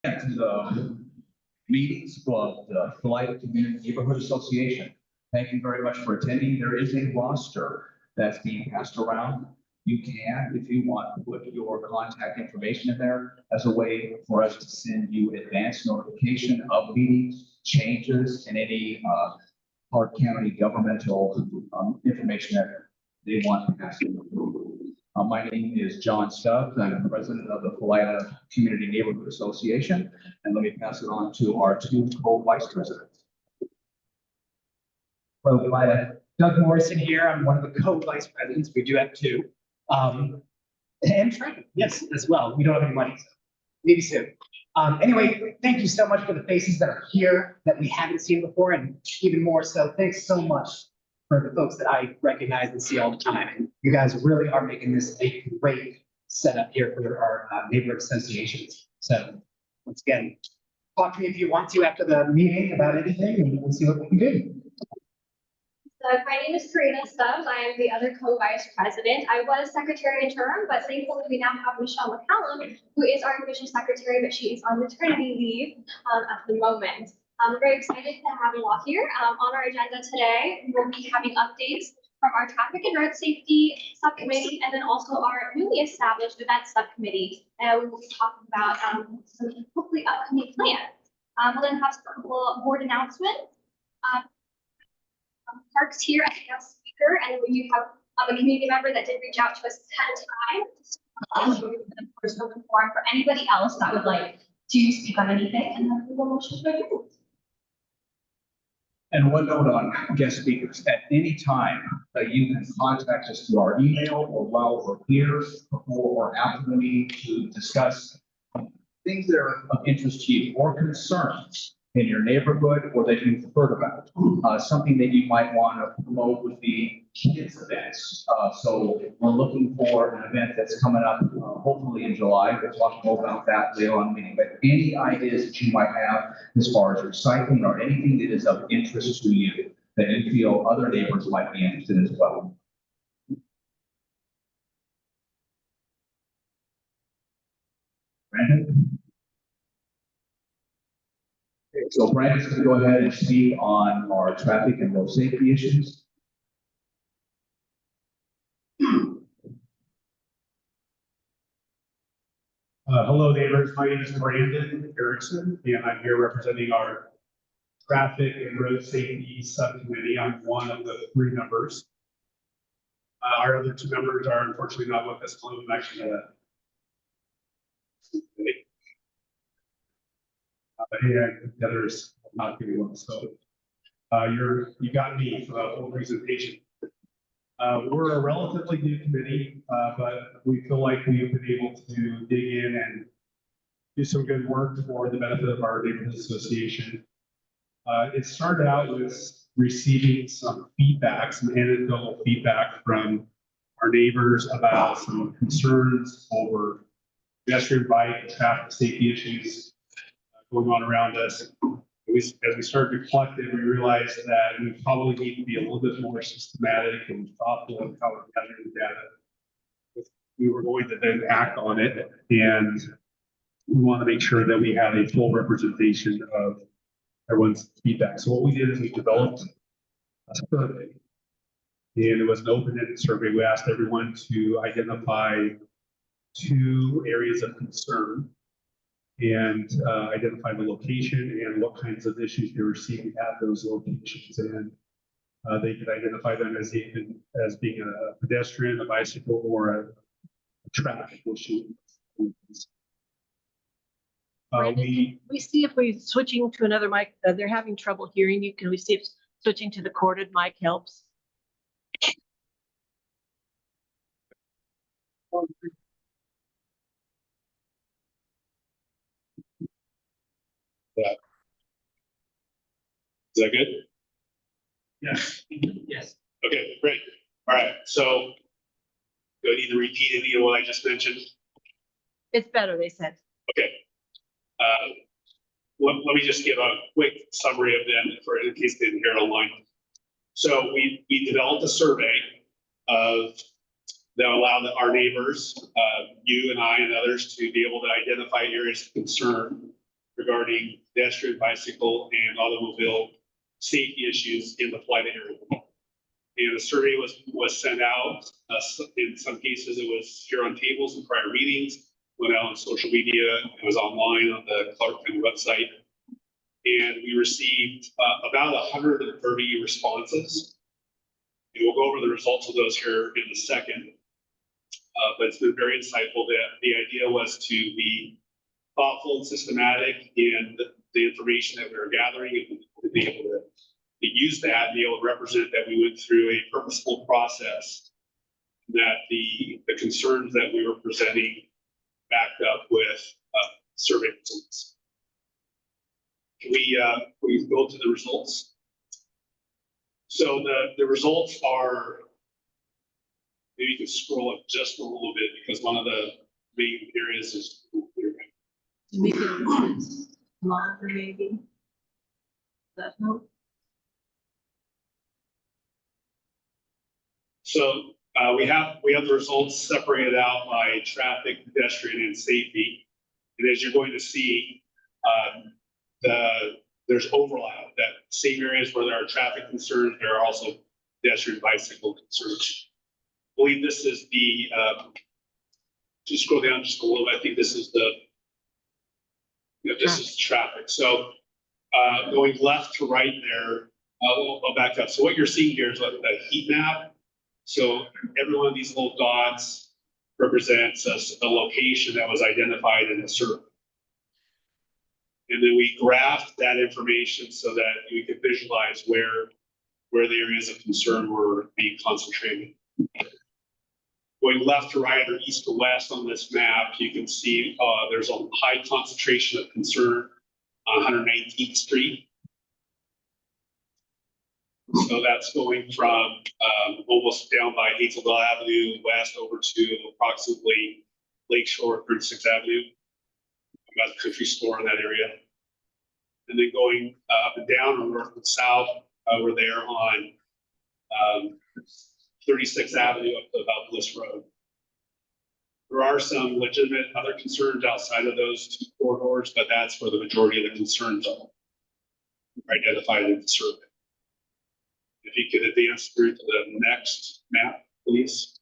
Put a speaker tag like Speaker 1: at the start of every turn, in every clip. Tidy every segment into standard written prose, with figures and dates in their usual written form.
Speaker 1: To the meetings of the Felida Community Neighborhood Association. Thank you very much for attending. There is a roster that's being passed around. You can, if you want, put your contact information in there as a way for us to send you advance notification of meetings, changes, and any Clark County governmental information that they want to pass. My name is John Stubbs. I'm the president of the Felida Community Neighborhood Association. And let me pass it on to our two co-vice presidents.
Speaker 2: Hello, Felida. Doug Morrison here. I'm one of the co-vice presidents. We do have two. And Trent, yes, as well. We don't have any money, so maybe soon. Anyway, thank you so much for the faces that are here that we haven't seen before, and even more so, thanks so much for the folks that I recognize and see all the time. You guys really are making this a great setup here for our neighborhood associations. So once again, talk to me if you want to after the meeting about anything, and we'll see what we can do.
Speaker 3: So my name is Karina Stubbs. I am the other co-vice president. I was secretary interim, but thankfully we now have Michelle McCallum, who is our division secretary, but she is on maternity leave at the moment. I'm very excited to have you all here. On our agenda today, we'll be having updates from our traffic and road safety subcommittee, and then also our newly established events subcommittee. We will be talking about some hopefully upcoming plans. We'll then have a couple of board announcements. Parks here as a guest speaker, and then we do have a community member that did reach out to us 10 times. Of course, open forum for anybody else that would like to speak on anything, and then we will motion to approve.
Speaker 1: And one note on guest speakers, at any time, you can contact us through our email or while we're here before or after the meeting to discuss things that are of interest to you or concerns in your neighborhood or that you've heard about. Something that you might want to promote would be kids events. So we're looking for an event that's coming up hopefully in July. We'll talk more about that later on in the meeting. But any ideas that you might have as far as recycling or anything that is of interest to you that you feel other neighbors might be interested in as well. Brandon? So Brandon's going to go ahead and speak on our traffic and road safety issues.
Speaker 4: Hello neighbors, my name is Brandon Erickson, and I'm here representing our traffic and road safety subcommittee. I'm one of the three members. Our other two members are unfortunately not with us. I'm actually the others not doing well. So you got me for the whole presentation. We're a relatively new committee, but we feel like we've been able to dig in and do some good work for the benefit of our neighborhood association. It started out with receiving some feedback, some anecdotal feedback from our neighbors about some concerns over pedestrian, bike, and traffic safety issues going on around us. As we started to collect it, we realized that we probably need to be a little bit more systematic and thoughtful in how we're gathering the data. We were going to then act on it, and we want to make sure that we have a full representation of everyone's feedback. So what we did is we developed a survey, and it was an open-ended survey. We asked everyone to identify 2 areas of concern and identify the location and what kinds of issues they were seeing at those locations. And they could identify them as being a pedestrian, a bicycle, or a traffic issue.
Speaker 5: We see if we're switching to another mic. They're having trouble hearing you. Can we see if switching to the corded mic helps?
Speaker 4: Yeah. Is that good?
Speaker 2: Yes. Yes.
Speaker 4: Okay, great. All right. So do I need to repeat any of what I just mentioned?
Speaker 5: It's better, they said.
Speaker 4: Okay. Let me just give a quick summary of them in case they didn't hear it online. So we developed a survey that allowed our neighbors, you and I and others, to be able to identify areas of concern regarding pedestrian, bicycle, and automobile safety issues in the Felida area. And a survey was sent out. In some cases, it was here on tables in prior meetings, went out on social media, it was online on the Clark County website. And we received about 130 responses. And we'll go over the results of those here in a second. But it's been very insightful. The idea was to be thoughtful and systematic in the information that we were gathering, and to be able to use that and be able to represent that we went through a purposeful process, that the concerns that we were presenting backed up with survey results. Can we go to the results? So the results are, maybe you can scroll up just a little bit, because one of the main areas is
Speaker 5: To make it longer, maybe. Does that help?
Speaker 4: So we have the results separated out by traffic, pedestrian, and safety. And as you're going to see, there's overlap. That same areas where there are traffic concerns, there are also pedestrian, bicycle concerns. I believe this is the, just scroll down just a little bit. I think this is the, this is traffic. So going left to right there, I'll back up. So what you're seeing here is a heat map. So every one of these little dots represents a location that was identified in the survey. And then we graphed that information so that we could visualize where the areas of concern were being concentrated. Going left to right or east to west on this map, you can see there's a high concentration of concern on 119th Street. So that's going from almost down by Hazelville Avenue west over to approximately Lakeshore 36th Avenue. Got a country store in that area. And then going up and down or north and south, we're there on 36th Avenue up to about Bliss Road. There are some legitimate other concerns outside of those two corridors, but that's where the majority of the concerns are identified in the survey. If you could advance through to the next map, please.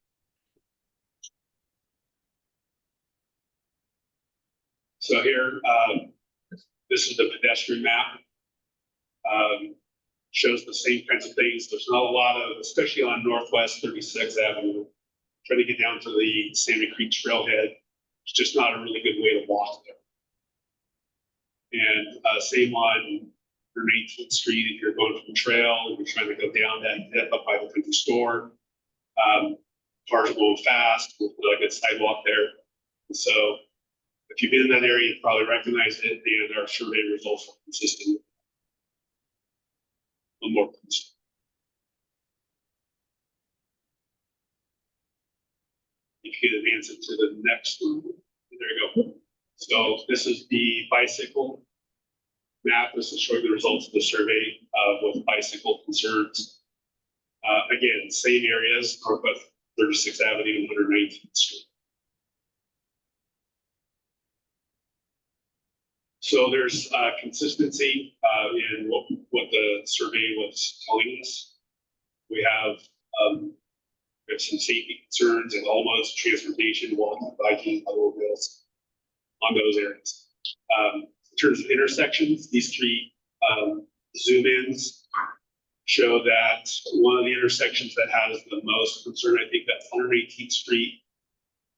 Speaker 4: So here, this is the pedestrian map. Shows the same kinds of things. There's not a lot of, especially on Northwest 36th Avenue, trying to get down to the Sandy Creek Trailhead. It's just not a really good way to walk there. And same on 18th Street, if you're going from the trail, you're trying to go down that dip up by the country store. Cars are going fast with a good sidewalk there. So if you've been in that area, you probably recognize it, and our survey results are consistent. One more, please. You can advance it to the next one. There you go. So this is the bicycle map. This is showing the results of the survey with bicycle concerns. Again, same areas, Northwest 36th Avenue and 119th Street. So there's consistency in what the survey was telling us. We have some safety concerns and almost transportation, walking, biking, automobiles on those areas. In terms of intersections, these three zoom ins show that one of the intersections that has the most concern, I think that's 118th Street,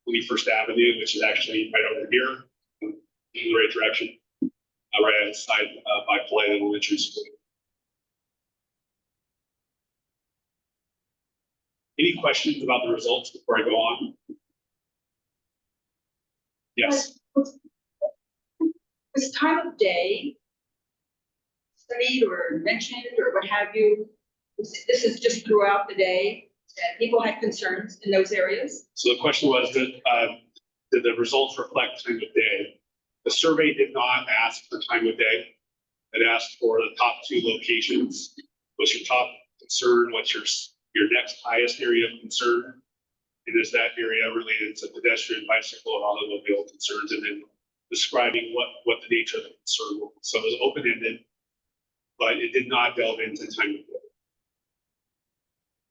Speaker 4: 21st Avenue, which is actually right over here in the right direction. Right outside by Felida Elementary School. Any questions about the results before I go on? Yes.
Speaker 6: Was time of day studied or mentioned or what have you? This is just throughout the day that people had concerns in those areas?
Speaker 4: So the question was, did the results reflect time of day? The survey did not ask for time of day. It asked for the top two locations. What's your top concern? What's your next highest area of concern? And is that area related to pedestrian, bicycle, and automobile concerns? And then describing what the nature of the concern was. So it was open-ended, but it did not delve into time.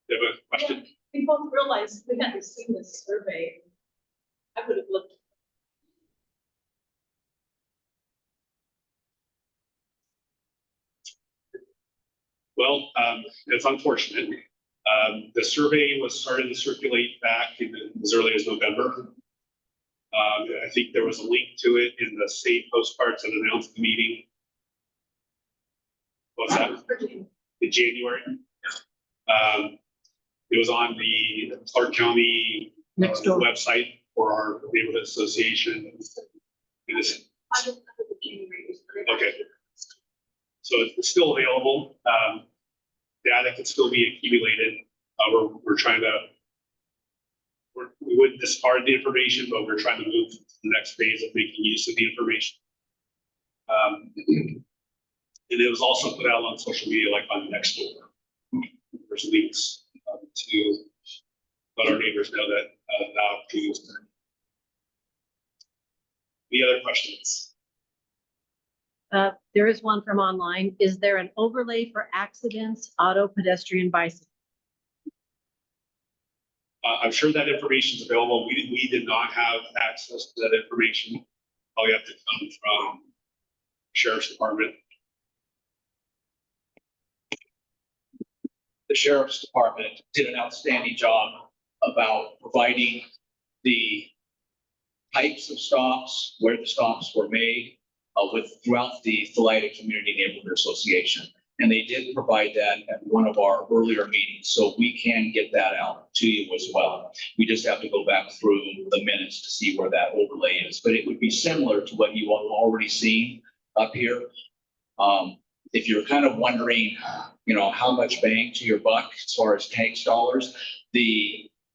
Speaker 4: You have a question?
Speaker 5: We both realized we hadn't seen this survey. I would have looked.
Speaker 4: Well, it's unfortunate. The survey was started to circulate back in as early as November. I think there was a link to it in the state postcards that announced the meeting. What's that? In January. It was on the Clark County
Speaker 5: Next door.
Speaker 4: website for our neighborhood association. It is, okay. So it's still available. Data can still be accumulated. We're trying to, we wouldn't discard the information, but we're trying to move to the next phase of making use of the information. And it was also put out on social media, like on Nextdoor. There's links to let our neighbors know that now to use them. Any other questions?
Speaker 5: There is one from online. Is there an overlay for accidents, auto, pedestrian, bicycle?
Speaker 4: I'm sure that information is available. We did not have access to that information. Probably have to come from Sheriff's Department.
Speaker 1: The Sheriff's Department did an outstanding job about providing the types of stops, where the stops were made, throughout the Felida Community Neighborhood Association. And they did provide that at one of our earlier meetings, so we can get that out to you as well. We just have to go back through the minutes to see where that overlay is, but it would be similar to what you have already seen up here. If you're kind of wondering, how much bang to your buck as far as tax dollars,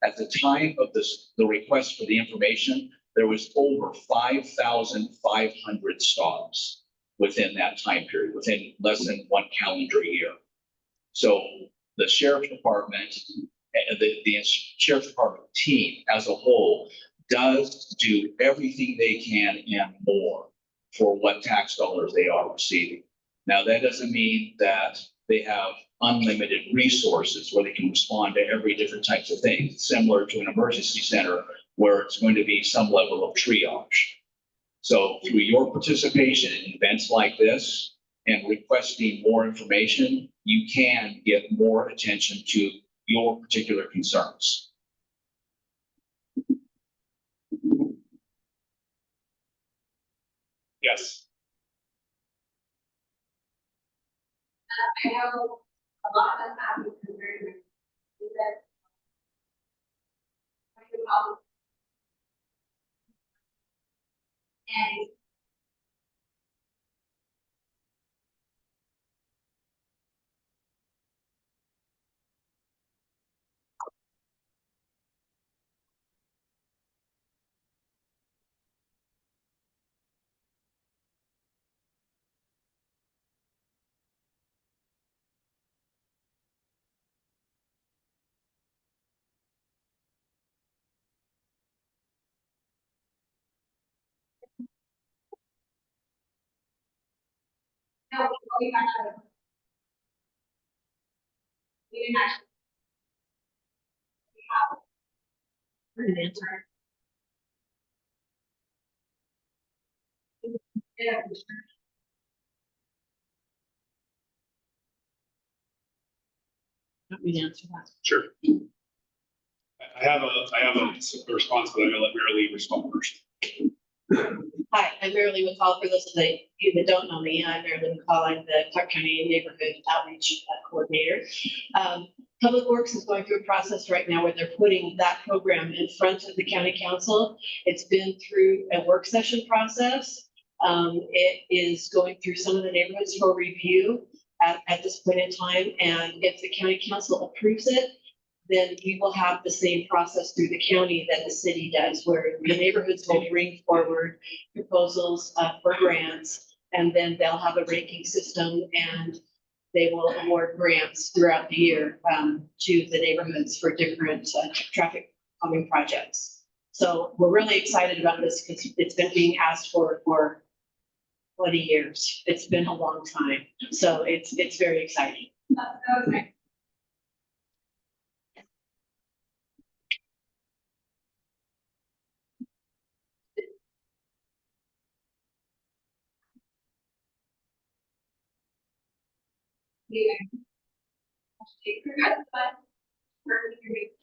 Speaker 1: at the time of the request for the information, there was over 5,500 stops within that time period, within less than one calendar year. So the Sheriff's Department, the Sheriff's Department team as a whole does do everything they can and more for what tax dollars they are receiving. Now, that doesn't mean that they have unlimited resources where they can respond to every different types of things, similar to an emergency center where it's going to be some level of triage. So through your participation in events like this and requesting more information, you can get more attention to your particular concerns.
Speaker 4: Yes.
Speaker 3: I know a lot of families are very, and no, we found out. We didn't actually. We have.
Speaker 5: Good answer.
Speaker 3: Yeah.
Speaker 5: Let me answer that.
Speaker 4: Sure. I have a response, but I'm gonna let Marilee respond first.
Speaker 7: Hi, I'm Marilee McCall. For those of you that don't know me, I'm Marilee McCall. I'm the Clark County Neighborhood Outreach Coordinator. Public Works is going through a process right now where they're putting that program in front of the county council. It's been through a work session process. It is going through some of the neighborhoods for review at this point in time. And if the county council approves it, then we will have the same process through the county that the city does, where the neighborhoods will bring forward proposals for grants, and then they'll have a ranking system, and they will award grants throughout the year to the neighborhoods for different traffic calming projects. So we're really excited about this because it's been being asked for 20 years. It's been a long time. So it's very exciting.
Speaker 3: Okay. Yeah. That's fun. Perfect.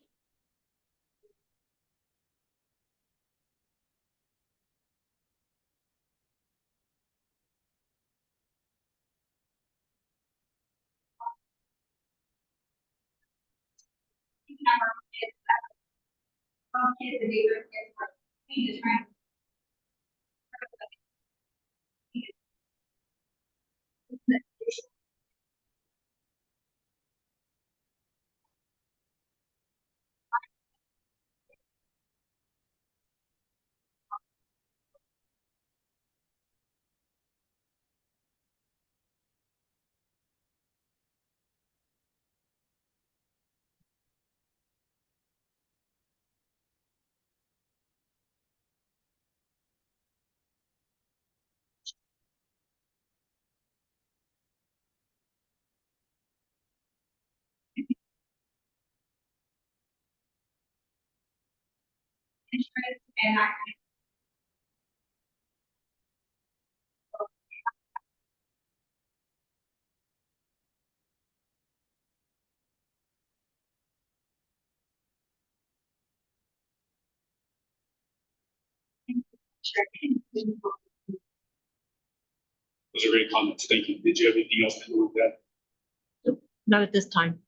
Speaker 3: Kids, the neighborhood kids, we just try. And I
Speaker 4: Those are great comments. Thank you. Did you have anything else to do with that?
Speaker 5: Not at this time.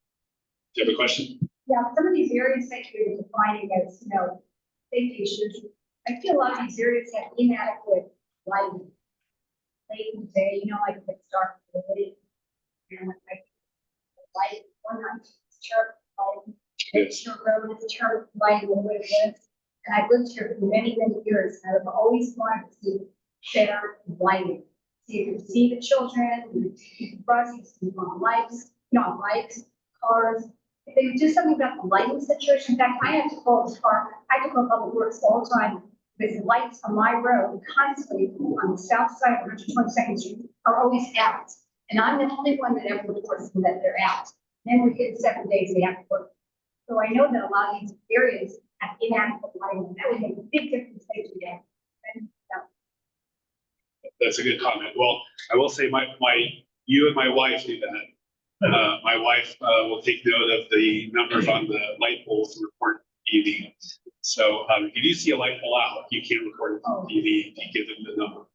Speaker 4: Do you have a question?
Speaker 8: Yeah, some of these areas that you're defining as, safety issues, I feel a lot of these areas have inadequate lighting. Late in the day, like if it's dark, and like light one night, it's terrible lighting.
Speaker 4: Yes.
Speaker 8: Your road is terrible lighting the way it is. And I've lived here for many, many years, and I've always wanted to see better lighting. So you can see the children, you can cross, you see on lights, on lights, cars. If they do something about the lighting situation, in fact, I have to call this car, I have to call Public Works all the time, because the lights on my road constantly on the south side of 122nd Street are always out. And I'm the only one that ever reports them that they're out. Then within 7 days, they have to work. So I know that a lot of these areas have inadequate lighting. That would make a big difference safety day. And,
Speaker 4: That's a good comment. Well, I will say you and my wife do that. My wife will take note of the numbers on the light poles and report TV. So if you do see a light pole out, you can report it to TV if you give them the number.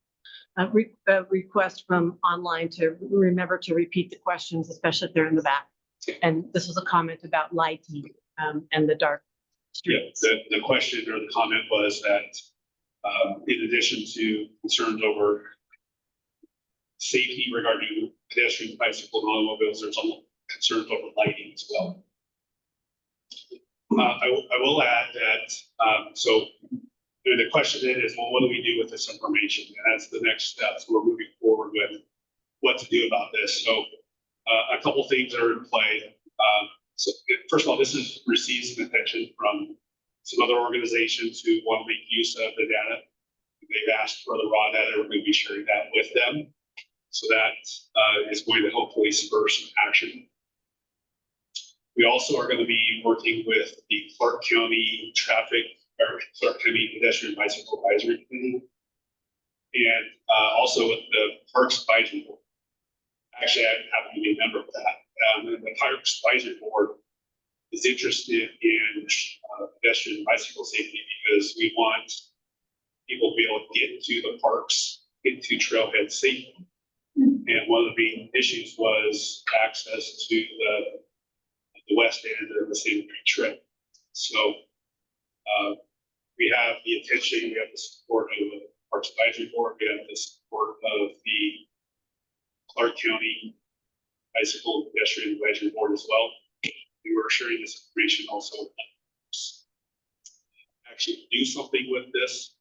Speaker 5: A request from online to remember to repeat the questions, especially if they're in the back. And this was a comment about lighting and the dark
Speaker 4: Yeah,
Speaker 5: streets.
Speaker 4: the question or the comment was that in addition to concerns over safety regarding pedestrians, bicycles, and automobiles, there's also concerns over lighting as well. I will add that, so the question then is, well, what do we do with this information? And that's the next step. So we're moving forward with what to do about this. So a couple things are in play. So first of all, this has received some attention from some other organizations who want to make use of the data. They've asked for the raw data. We're going to be sharing that with them. So that is going to hopefully spur some action. We also are going to be working with the Clark County Clark County Pedestrian Bicycle Advisory Committee, and also with the Parks Advisory Board. Actually, I happen to be a member of that. The Parks Advisory Board is interested in pedestrian bicycle safety because we want people to be able to get to the parks, get to trailheads safely. And one of the main issues was access to the west end of the Sand Creek Trail. So we have the attention, we have the support of the Parks Advisory Board, we have the support of the Clark County Bicycle and Pedestrian Advisory Board as well. And we're sharing this information also with others. Actually do something with this,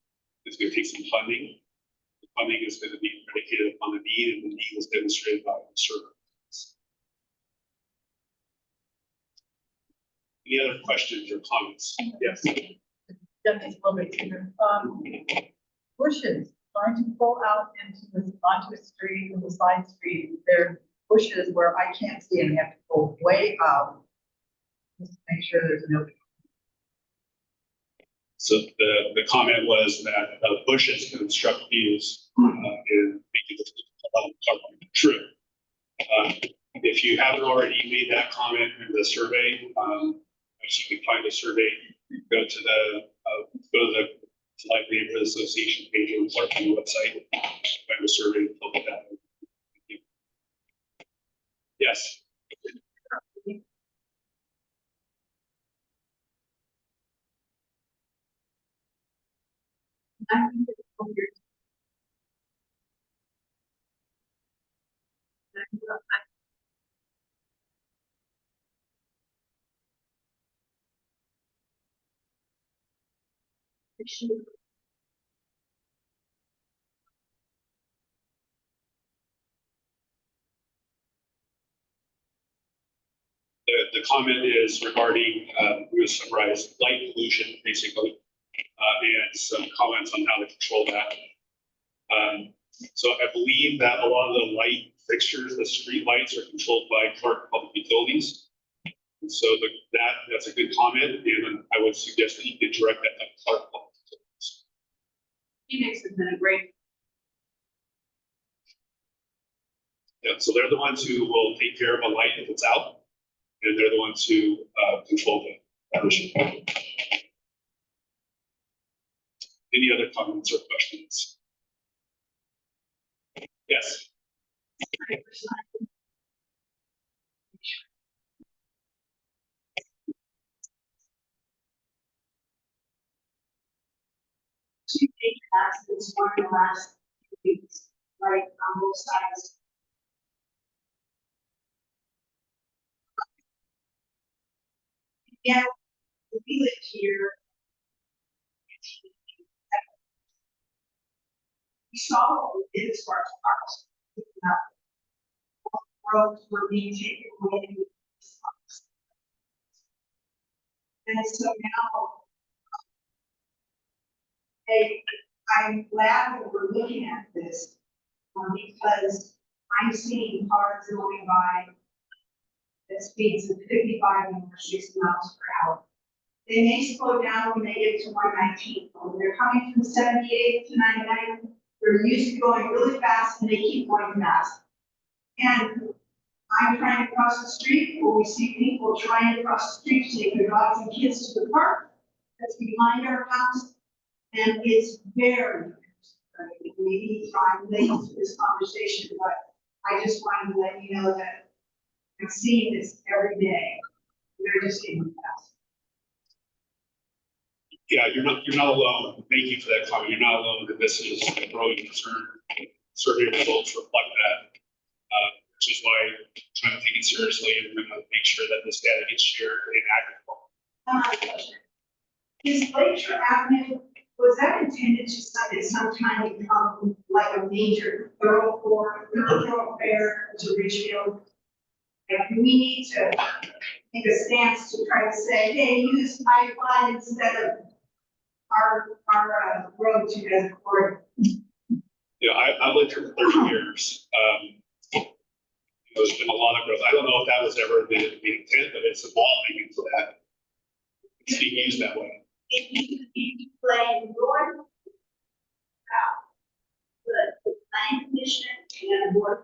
Speaker 4: it's going to take some funding. The funding is going to be predicated upon the need, and the need is demonstrated by the service. Any other questions or comments? Yes.
Speaker 9: Deputy Wilmington, bushes, trying to pull out onto a street and the side street, there are bushes where I can't see and I have to go way out. Just to make sure there's no.
Speaker 4: So the comment was that bushes can obstruct views and make it true. If you haven't already made that comment in the survey, as you can find the survey, go to the Light Neighborhood Association page on the Clark County website, find the survey, fill it out. Thank you. Yes. The comment is regarding, we will summarize light pollution, basically, and some comments on how to control that. So I believe that a lot of the light fixtures, the street lights, are controlled by Clark Public Utilities. And so that's a good comment, and I would suggest that you could direct that to Clark Public Utilities.
Speaker 6: Phoenix has been a great.
Speaker 4: Yeah, so they're the ones who will take care of a light if it's out, and they're the ones who control that issue. Any other comments or questions? Yes.
Speaker 8: Two big accidents, one in the last few weeks, right on both sides. Yeah, we live here. We saw what we did as far as parks. Roads were being taken away. And so now, I'm glad that we're looking at this, because I'm seeing cars going by at speeds of 55 and 60 miles per hour. They may slow down when they get to 119. When they're coming from 78 to 99, they're used to going really fast and they keep going fast. And I'm trying to cross the street, where we see people trying to cross the street to take their dogs and kids to the park that's behind our house. And it's very, maybe I'm late to this conversation, but I just wanted to let you know that I'm seeing this every day. They're just getting fast.
Speaker 4: Yeah, you're not alone. Thank you for that comment. You're not alone, that this is a growing concern. Survey results reflect that, which is why I'm trying to take it seriously, and we're going to make sure that this data gets shared in accurate.
Speaker 8: Is Lakeshore Avenue, was that intended to at some time become like a major thoroughfare to Ridgefield? Like, we need to take a stance to try to say, hey, use I-5 instead of our road to the court.
Speaker 4: Yeah, I've lived here for 30 years. There's been a lot of growth. I don't know if that was ever the intent, but it's evolving into that. It's being used that way.
Speaker 8: If you play north, south, the planning commission and the board.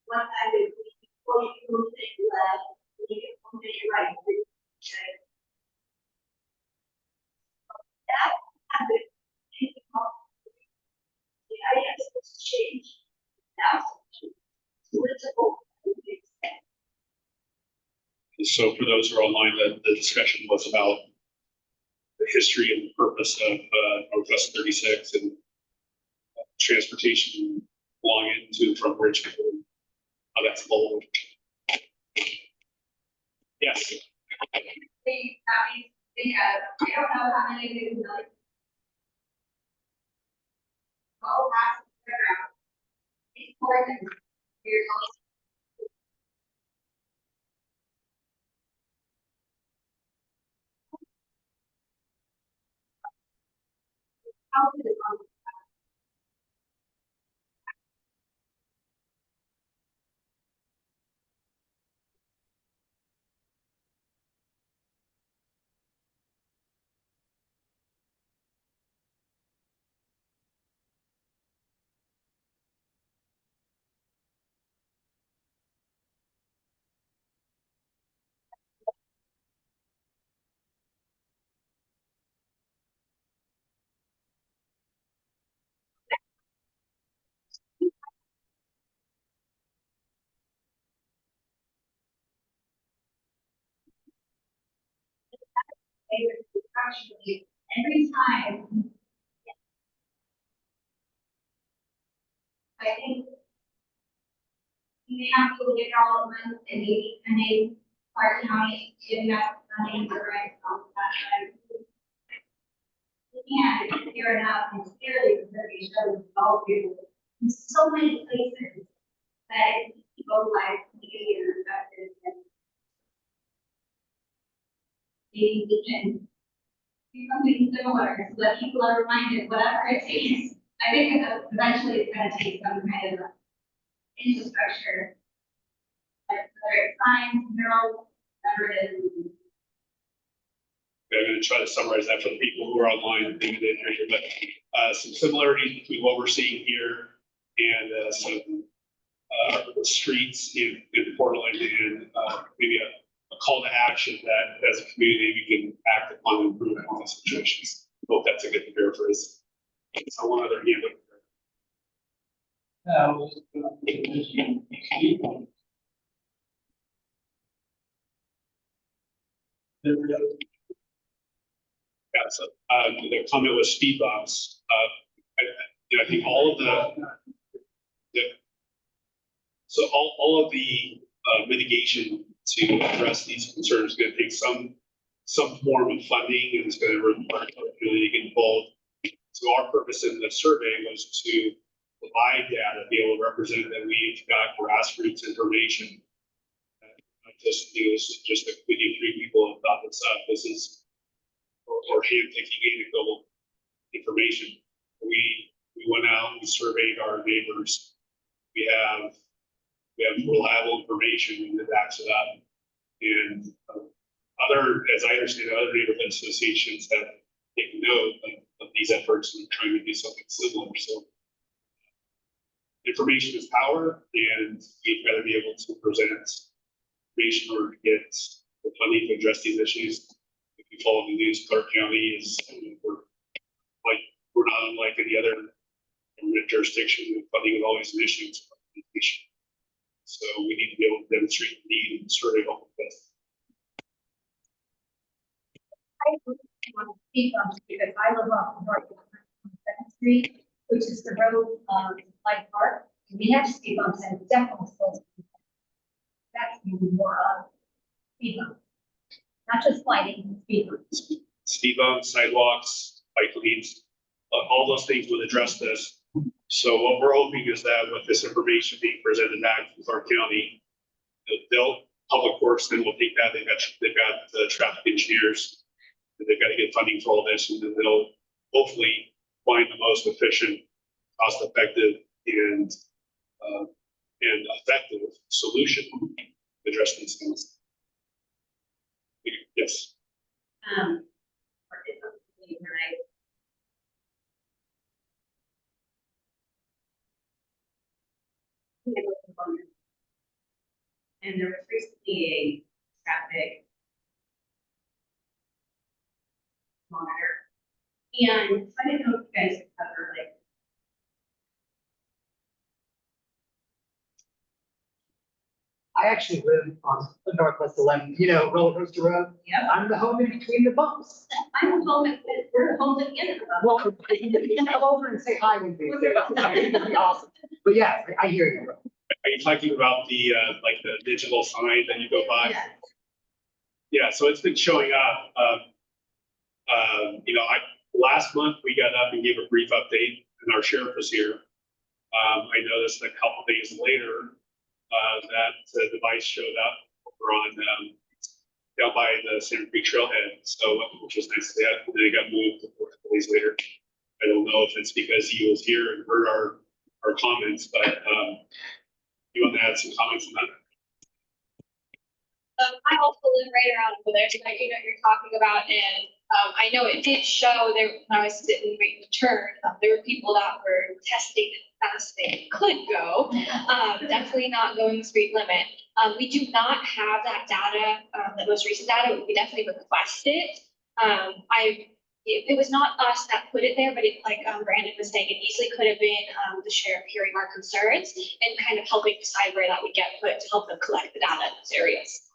Speaker 8: One time we will take left, we will take right. That habit,
Speaker 4: So for those who are online, the discussion was about the history and the purpose of Northwest 36 and transportation along it to and from Richmond. How that's evolved. Yes.
Speaker 3: I don't know how many of you know. All past the ground. It's important. You're also. How is it on? Actually, every time. I think. You may not be able to get all at once and they are county giving us funding for right on that. And fair enough, and clearly the survey shows all people in so many places that people like maybe are affected and maybe we can do something similar so that people are reminded whatever it takes. I think that eventually it's gonna take some kind of infrastructure. Like whether it's signs, murals, whatever it is.
Speaker 4: I'm going to try to summarize that for the people who are online and think they hear, but some similarities between what we're seeing here and some streets in Portland and maybe a call to action that as a community we can act upon and improve on these situations. Hope that's a good paraphrase. So one other hand up there. Yeah, so the comment was speed bumps. I think all of all of the mitigation to address these concerns is going to take some form of funding, and it's going to require the community to get involved. So our purpose in the survey was to provide data, be able to represent that we've got grassroots information. Not just just the 53 people have thought this up. This is or hand-picking anecdotal information. We went out and we surveyed our neighbors. We have reliable information that backs it up. And as I understand, other neighborhood associations have taken note of these efforts and trying to do something similar. So information is power, and we've got to be able to present information in order to get the funding to address these issues. If you follow the news, Clark County is we're not unlike any other jurisdiction. Funding is always an issue. So we need to be able to demonstrate the need and survey all of this.
Speaker 8: I want to speak on this because I live off North 2nd Street, which is the road, Light Park. We have speed bumps and it's definitely supposed to be. That's even more of speed bumps. Not just lighting, speed bumps.
Speaker 4: Speed bumps, sidewalks, bike lanes, all those things would address this. So what we're hoping is that with this information being presented back to our county, Public Works then will take that. They've got the traffic engineers, and they've got to get funding for all this, and then they'll hopefully find the most efficient, cost-effective, and effective solution to address these things. Yes.
Speaker 10: And there was recently a traffic monitor. And I didn't know if you guys cover like.
Speaker 2: I actually live on the Northwest 11, roller coaster road.
Speaker 6: Yeah.
Speaker 2: I'm the home in between the bumps.
Speaker 3: I'm home at, we're home at the end of the month.
Speaker 2: Well, you can come over and say hi with me. It'd be awesome. But yeah, I hear you.
Speaker 4: Are you talking about the, like the digital sign that you go by?
Speaker 6: Yeah.
Speaker 4: Yeah, so it's been showing up. Last month we got up and gave a brief update and our sheriff was here. I noticed a couple days later, that the device showed up over on, down by the Center Creek Trailhead. So, which was nice to see. And then it got moved a couple days later. I don't know if it's because he was here and heard our comments, but, you want to add some comments on that?
Speaker 3: I also live right around over there, so I do know what you're talking about, and I know it did show there when I was sitting waiting to turn, there were people that were testing as fast they could go. Definitely not going the speed limit. We do not have that data, the most recent data. We definitely request it. It was not us that put it there, but it, like Brandon was saying, it easily could have been the sheriff hearing our concerns and kind of helping decide where that would get put to help them collect the data in those areas.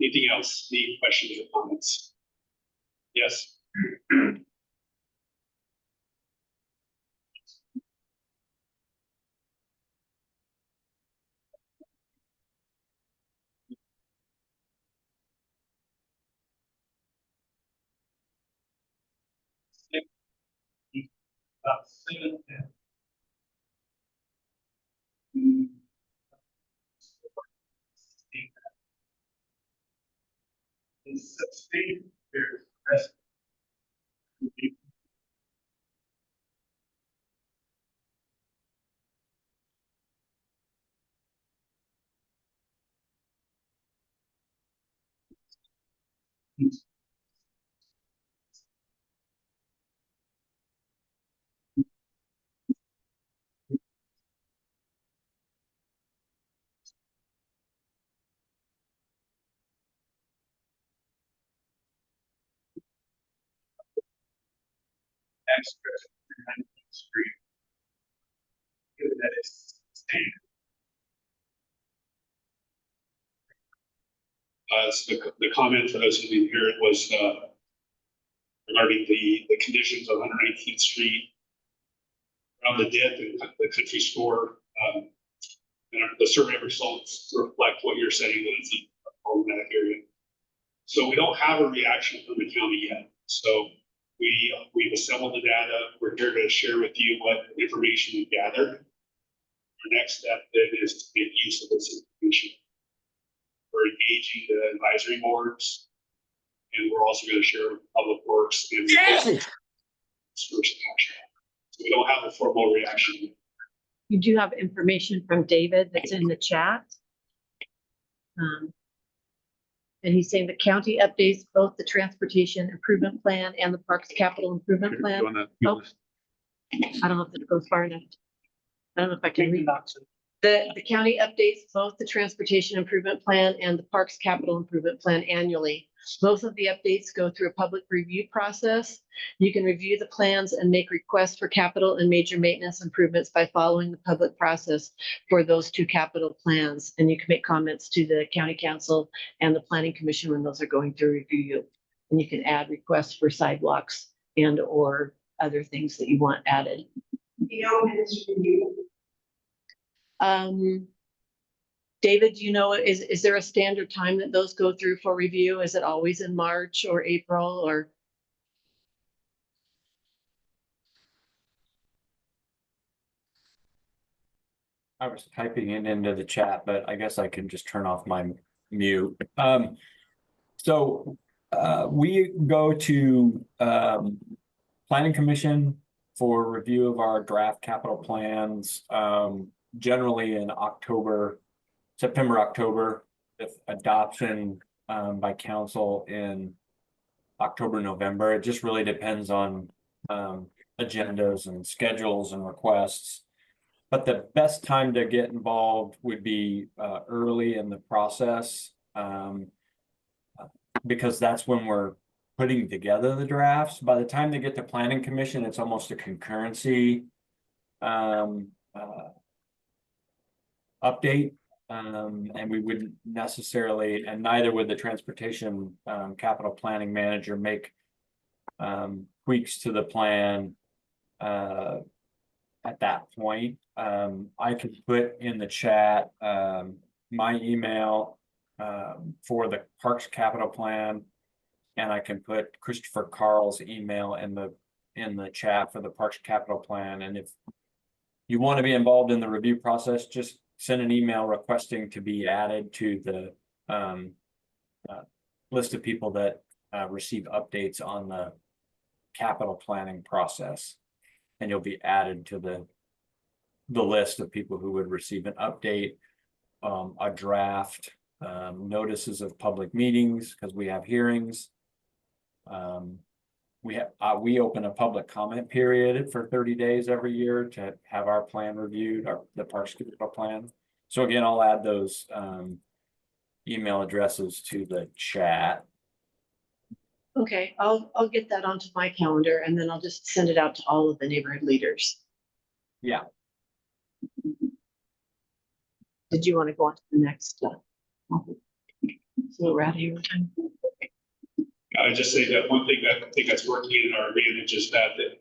Speaker 4: Anything else? Any questions or comments? Yes. Street. Given that it's standard. So the comment for those who didn't hear it was regarding the conditions on 119th Street around the dip and the country store. And the survey results reflect what you're saying, that it's a problematic area. So we don't have a reaction from the county yet. So we've assembled the data. We're here to share with you what information we gathered. Our next step then is to make use of this information. We're engaging the advisory boards, and we're also going to share with Public Works and first action. So we don't have a formal reaction.
Speaker 5: You do have information from David that's in the chat. And he's saying the county updates both the transportation improvement plan and the parks capital improvement plan. Oh, I don't know if it goes far enough. I don't know if I can read. The county updates both the transportation improvement plan and the parks capital improvement plan annually. Both of the updates go through a public review process. You can review the plans and make requests for capital and major maintenance improvements by following the public process for those two capital plans. And you can make comments to the county council and the planning commission when those are going through review. And you can add requests for sidewalks and or other things that you want added. David, do you know, is there a standard time that those go through for review? Is it always in March or April or?
Speaker 11: I was typing it into the chat, but I guess I can just turn off my mute. We go to Planning Commission for review of our draft capital plans, generally in September, October, with adoption by council in October, November. It just really depends on agendas and schedules and requests. But the best time to get involved would be early in the process, because that's when we're putting together the drafts. By the time they get to planning commission, it's almost a concurrency update. And we wouldn't necessarily, and neither would the transportation capital planning manager make tweaks to the plan at that point. I could put in the chat my email for the Parks Capital Plan, and I can put Christopher Carl's email in the chat for the Parks Capital Plan. And if you want to be involved in the review process, just send an email requesting to be added to the list of people that receive updates on the capital planning process, and you'll be added to the list of people who would receive an update, a draft, notices of public meetings, because we have hearings. We open a public comment period for 30 days every year to have our plan reviewed, the Parks Capital Plan. So again, I'll add those email addresses to the chat.
Speaker 5: Okay, I'll get that onto my calendar and then I'll just send it out to all of the neighborhood leaders.
Speaker 11: Yeah.
Speaker 5: Did you want to go on to the next? So we're out of your time.
Speaker 4: I would just say that one thing that I think that's working in our advantage is that the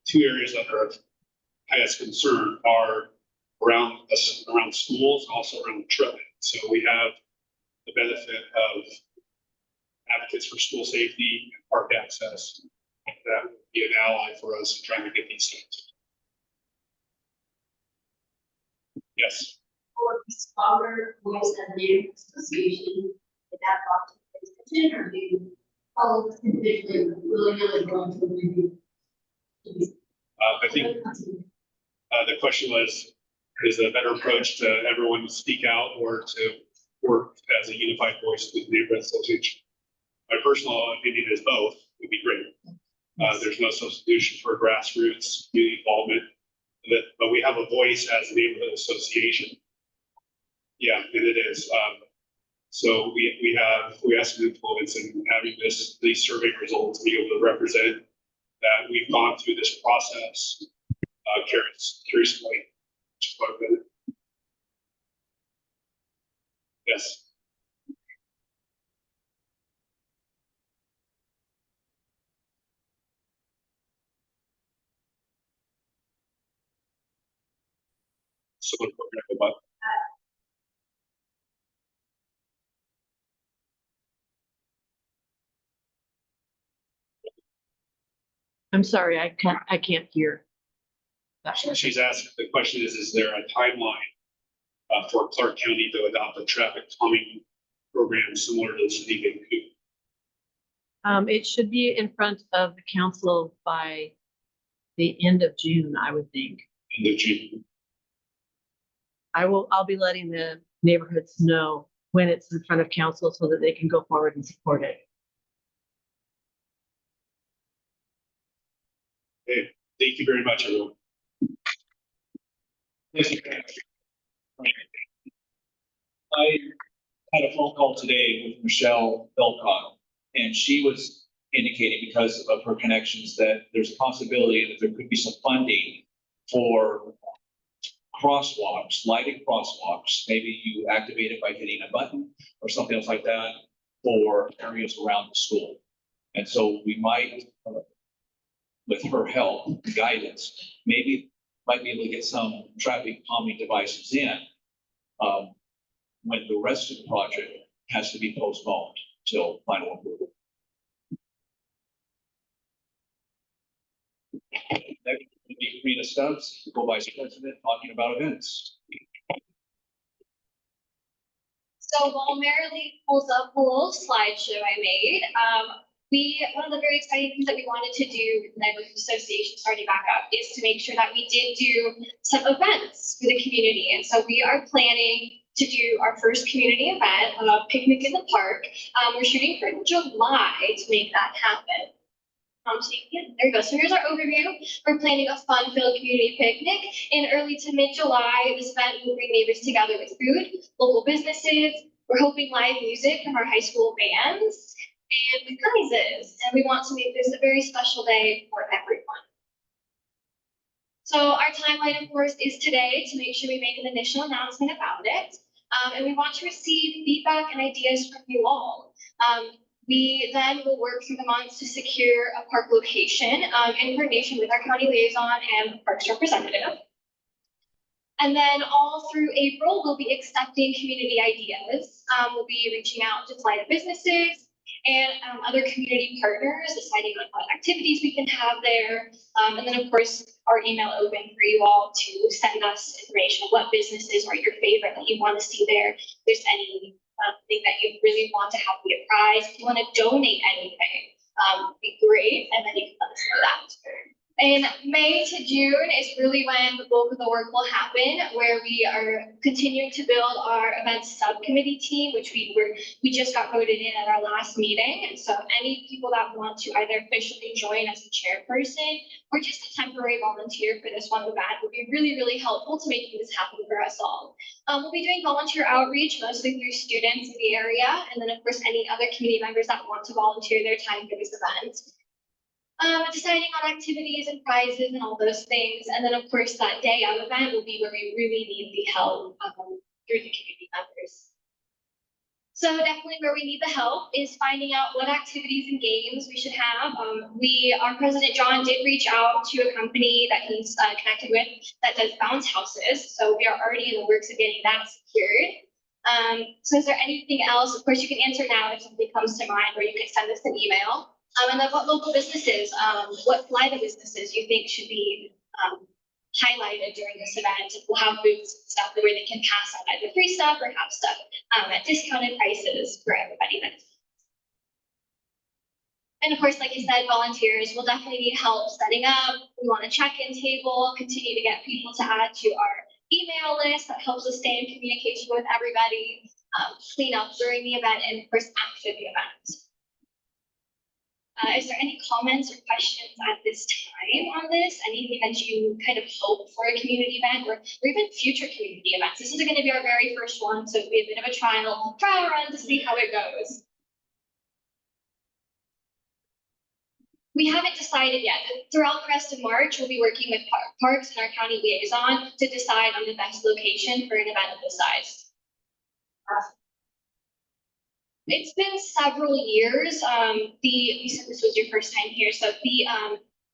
Speaker 4: two areas that are of highest concern are around schools, also around traffic. So we have the benefit of advocates for school safety and park access. That would be an ally for us in trying to get these things. Yes.
Speaker 10: For smaller voice and neighborhood association, is that brought to the attention, or do you follow this individually, really going to review?
Speaker 4: I think the question was, is the better approach to everyone to speak out or to work as a unified voice with the neighborhood association? My personal opinion is both would be great. There's no substitution for grassroots community involvement, but we have a voice as a neighborhood association. Yeah, and it is. So we have some influence in having these survey results to be able to represent that we've gone through this process. Curiously. Yes. Someone programmed about.
Speaker 5: I'm sorry, I can't hear.
Speaker 4: She's asked, the question is there a timeline for Clark County to adopt a traffic calming program similar to the city of Vancouver?
Speaker 5: It should be in front of the council by the end of June, I would think.
Speaker 4: End of June.
Speaker 5: I'll be letting the neighborhoods know when it's in front of council so that they can go forward and support it.
Speaker 4: Okay, thank you very much, everyone.
Speaker 1: I had a phone call today with Michelle Belcott, and she was indicating, because of her connections, that there's a possibility that there could be some funding for crosswalks, lighted crosswalks. Maybe you activate it by hitting a button or something else like that for areas around the school. And so we might, with her help, guidance, might be able to get some traffic calming devices in when the rest of the project has to be postponed till final approval. Next would be Karina Stubbs, Co-Vice President, talking about events.
Speaker 3: So while Marilee pulls up a little slideshow I made, one of the very exciting things that we wanted to do with the Neighborhood Association starting back up is to make sure that we did do some events for the community. And so we are planning to do our first community event, a picnic in the park. We're shooting for July to make that happen. There you go. So here's our overview. We're planning a fun-filled community picnic in early to mid-July. This event will bring neighbors together with food, local businesses. We're hoping live music from our high school bands. and prizes. And we want to make this a very special day for everyone. So our timeline, of course, is today to make sure we make an initial announcement about it. And we want to receive feedback and ideas from you all. We then will work through the months to secure a park location in coordination with our county liaison and parks representative. And then all through April, we'll be accepting community ideas. We'll be reaching out to Felida businesses and other community partners, deciding on what activities we can have there. And then, of course, our email open for you all to send us information on what businesses are your favorite that you want to see there. If there's any thing that you really want to have be a prize, if you want to donate anything, be great, and then you can let us know that. In May to June is really when the bulk of the work will happen, where we are continuing to build our events subcommittee team, which we just got voted in at our last meeting. And so any people that want to either officially join as a chairperson or just a temporary volunteer for this one event would be really, really helpful to making this happen for us all. We'll be doing volunteer outreach, mostly through students in the area, and then of course any other community members that want to volunteer their time for this event. Deciding on activities and prizes and all those things. And then of course that day of event will be where we really need the help through the community members. So definitely where we need the help is finding out what activities and games we should have. Our president John did reach out to a company that he's connected with that does bounce houses. So we are already in the works of getting that secured. So is there anything else? Of course you can answer now if something comes to mind, or you can send us an email. And then what local businesses, what Felida businesses you think should be highlighted during this event? We'll have booths and stuff where they can pass out either free stuff or have stuff at discounted prices for everybody. And of course, like I said, volunteers will definitely need help setting up. We want a check-in table, continue to get people to add to our email list that helps us stay in communication with everybody, clean up during the event, and of course after the event. Is there any comments or questions at this time on this? Anything that you kind of hope for a community event or even future community events? This is going to be our very first one, so it'll be a bit of a trial run to see how it goes. We haven't decided yet. Throughout the rest of March, we'll be working with parks and our county liaison to decide on the best location for an event of this size. It's been several years. You said this was your first time here. So the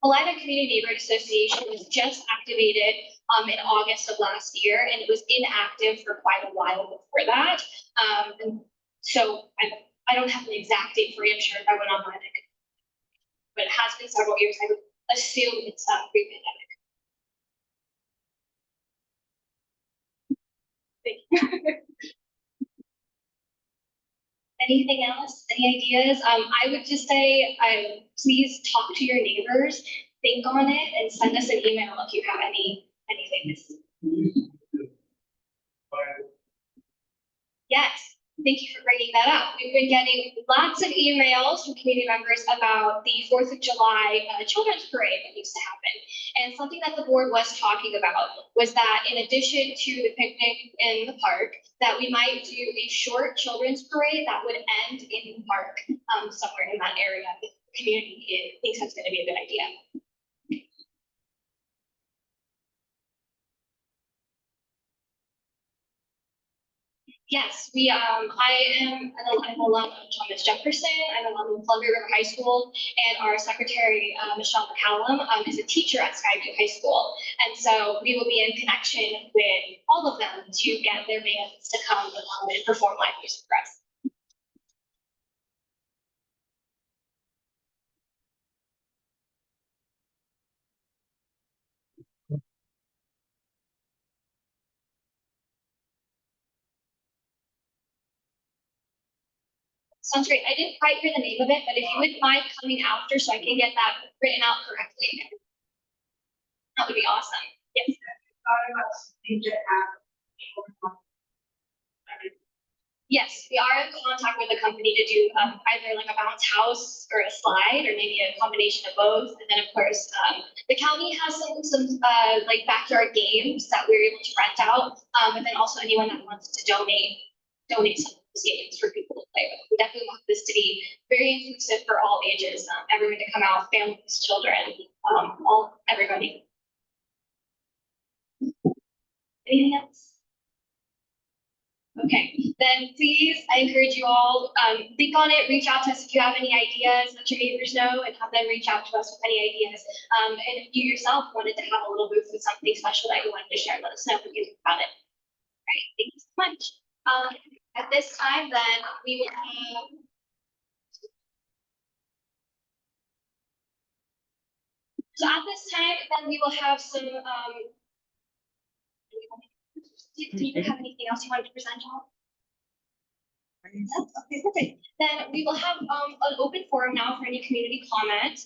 Speaker 3: Felida Community Neighborhood Association was just activated in August of last year, and it was inactive for quite a while before that. And so I don't have an exact date for you. I'm sure if I went online, I could, but it has been several years. I would assume it's pre-pandemic. Thank you. Anything else? Any ideas? I would just say, please talk to your neighbors, think on it, and send us an email if you have anything. Yes, thank you for bringing that up. We've been getting lots of emails from community members about the 4th of July children's parade that used to happen. And something that the board was talking about was that in addition to the picnic in the park, that we might do a short children's parade that would end in the park somewhere in that area. If the community thinks that's going to be a good idea. Yes, I'm alum of Thomas Jefferson. I'm alum of Columbia River High School, and our secretary, Michelle McCallum, is a teacher at Skyview High School. And so we will be in connection with all of them to get their bands to come and perform live music for us. Sounds great. I didn't quite hear the name of it, but if you wouldn't mind coming after so I can get that written out correctly, that would be awesome. Yes. Yes, we are in contact with the company to do either like a bounce house or a slide, or maybe a combination of both. And then of course, the county has some like backyard games that we're able to rent out. And then also anyone that wants to donate donate some of those games for people to play with. We definitely want this to be very inclusive for all ages, everyone to come out, families, children, everybody. Anything else? Okay, then please, I encourage you all, think on it, reach out to us if you have any ideas, let your neighbors know and have them reach out to us with any ideas. And if you yourself wanted to have a little booth with something special that you wanted to share, let us know what you think about it. All right, thank you so much. At this time, then we will have. So at this time, then we will have some, do you have anything else you wanted to present, John? Yes, okay, perfect. Then we will have an open forum now for any community comment.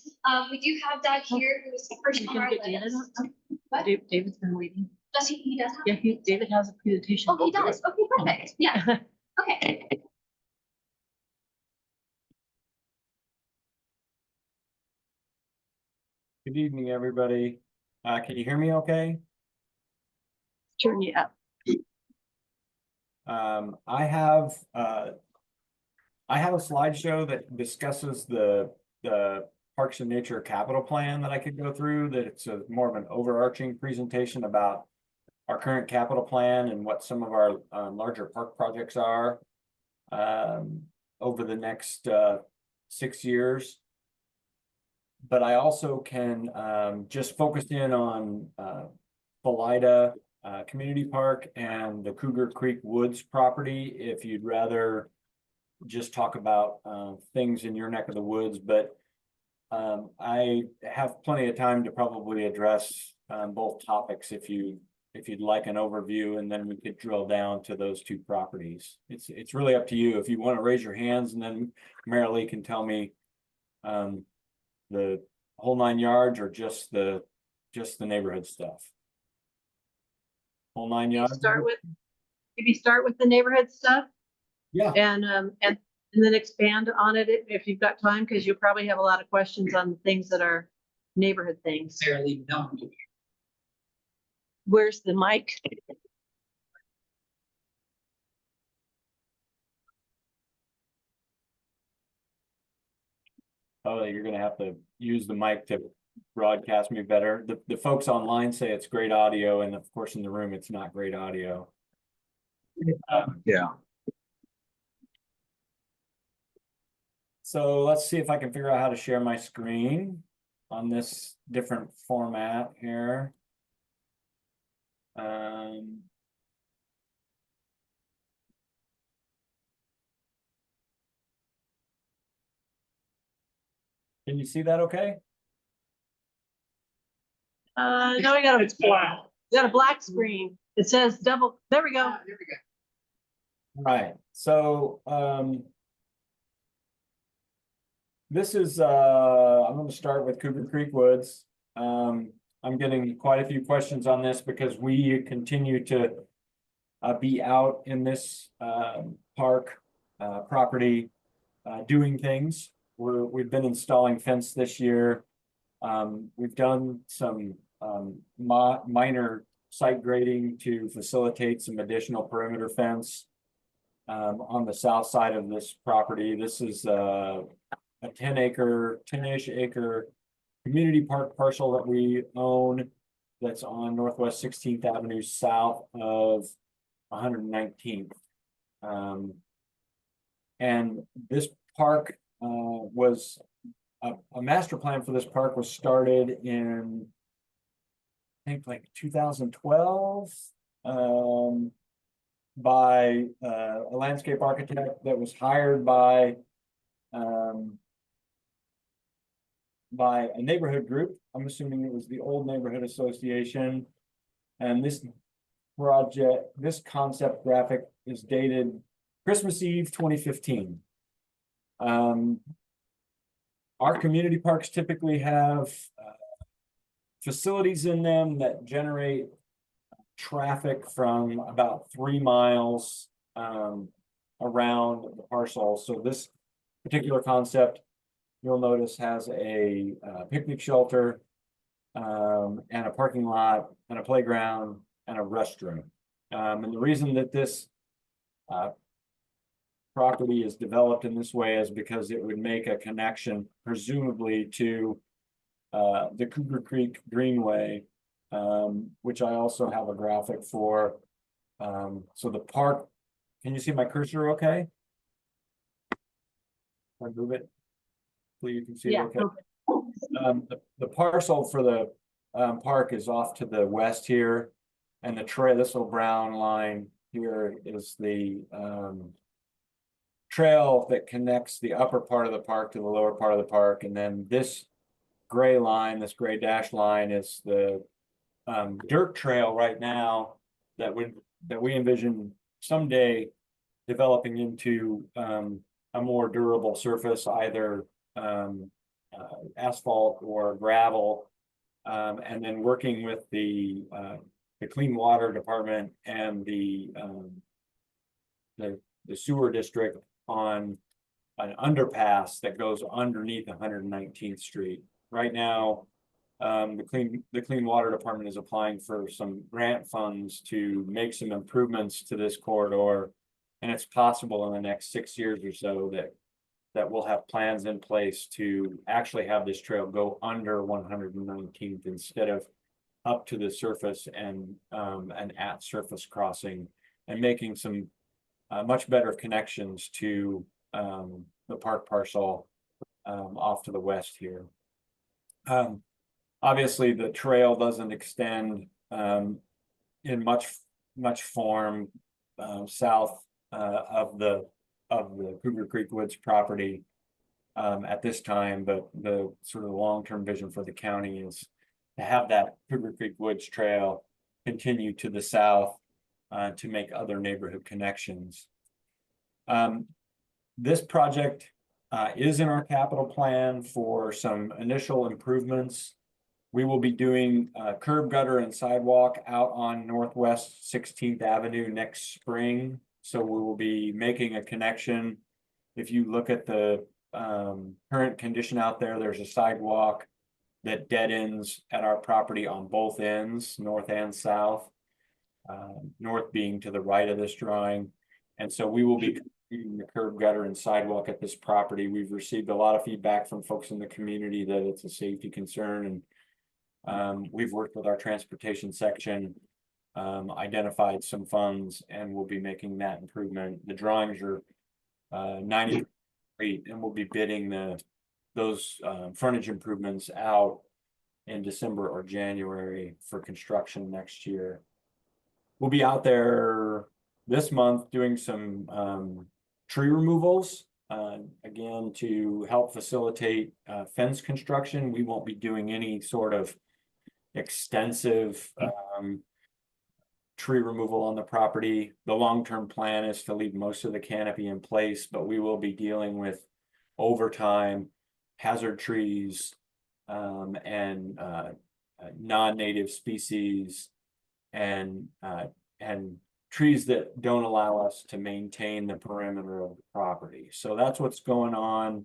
Speaker 3: We do have Doug here, who's the first on our list. What?
Speaker 5: David's been waiting.
Speaker 3: Does he does have?
Speaker 5: Yeah, David has a presentation.
Speaker 3: Oh, he does. Okay, perfect. Yeah. Okay.
Speaker 11: Good evening, everybody. Can you hear me okay?
Speaker 5: Turn you up.
Speaker 11: I have a slideshow that discusses the Parks and Nature Capital Plan that I could go through, that it's more of an overarching presentation about our current capital plan and what some of our larger park projects are over the next 6 years. But I also can just focus in on Felida Community Park and the Cougar Creek Woods property if you'd rather just talk about things in your neck of the woods. But I have plenty of time to probably address both topics if you'd like an overview, and then we could drill down to those two properties. It's really up to you if you want to raise your hands, and then Marilee can tell me the whole 9 yards or just the neighborhood stuff. Whole 9 yards.
Speaker 5: Maybe start with the neighborhood stuff.
Speaker 11: Yeah.
Speaker 5: And then expand on it if you've got time, because you'll probably have a lot of questions on things that are neighborhood things.
Speaker 2: Fairly known.
Speaker 5: Where's the mic?
Speaker 11: Oh, you're gonna have to use the mic to broadcast me better. The folks online say it's great audio, and of course in the room it's not great audio.
Speaker 1: Yeah.
Speaker 11: So let's see if I can figure out how to share my screen on this different format here. Can you see that okay?
Speaker 5: No, we got a black screen. It says double. There we go.
Speaker 2: There we go.
Speaker 11: Right. So this is I'm going to start with Cougar Creek Woods. I'm getting quite a few questions on this because we continue to be out in this park property doing things. We've been installing fence this year. We've done some minor site grading to facilitate some additional perimeter fence on the south side of this property. This is a 10-ish acre community park parcel that we own that's on Northwest 16th Avenue south of 119th. And this park was a master plan for this park was started in, I think, like 2012 by a landscape architect that was hired by a neighborhood group. I'm assuming it was the old neighborhood association. And this concept graphic is dated Christmas Eve 2015. Our community parks typically have facilities in them that generate traffic from about 3 miles around the parcel. So this particular concept, you'll notice, has a picnic shelter and a parking lot and a playground and a restroom. And the reason that this property is developed in this way is because it would make a connection presumably to the Cougar Creek Greenway, which I also have a graphic for. So the park, can you see my cursor okay? If I move it, so you can see it
Speaker 5: Yeah,
Speaker 11: okay. The parcel for the park is off to the west here, and the trail, this little brown line here is the trail that connects the upper part of the park to the lower part of the park, and then this gray line, this gray dash line, is the dirt trail right now that we envision someday developing into a more durable surface, either asphalt or gravel, and then working with the Clean Water Department and the sewer district on an underpass that goes underneath 119th Street. Right now, the Clean Water Department is applying for some grant funds to make some improvements to this corridor, and it's possible in the next 6 years or so that we'll have plans in place to actually have this trail go under 119th instead of up to the surface and an at surface crossing, and making some much better connections to the park parcel off to the west here. Obviously, the trail doesn't extend in much form south of the Cougar Creek Woods property at this time, but the sort of long-term vision for the county is to have that Cougar Creek Woods trail continue to the south to make other neighborhood connections. This project is in our capital plan for some initial improvements. We will be doing curb, gutter, and sidewalk out on Northwest 16th Avenue next spring. So we will be making a connection. If you look at the current condition out there, there's a sidewalk that dead ends at our property on both ends, north and south. North being to the right of this drawing. And so we will be completing the curb, gutter, and sidewalk at this property. We've received a lot of feedback from folks in the community that it's a safety concern, and we've worked with our transportation section, identified some funds, and we'll be making that improvement. The drawings are 90 feet, and we'll be bidding those frontage improvements out in December or January for construction next year. We'll be out there this month doing some tree removals, again, to help facilitate fence construction. We won't be doing any sort of extensive tree removal on the property. The long-term plan is to leave most of the canopy in place, but we will be dealing with over time hazard trees and non-native species and trees that don't allow us to maintain the perimeter of the property. So that's what's going on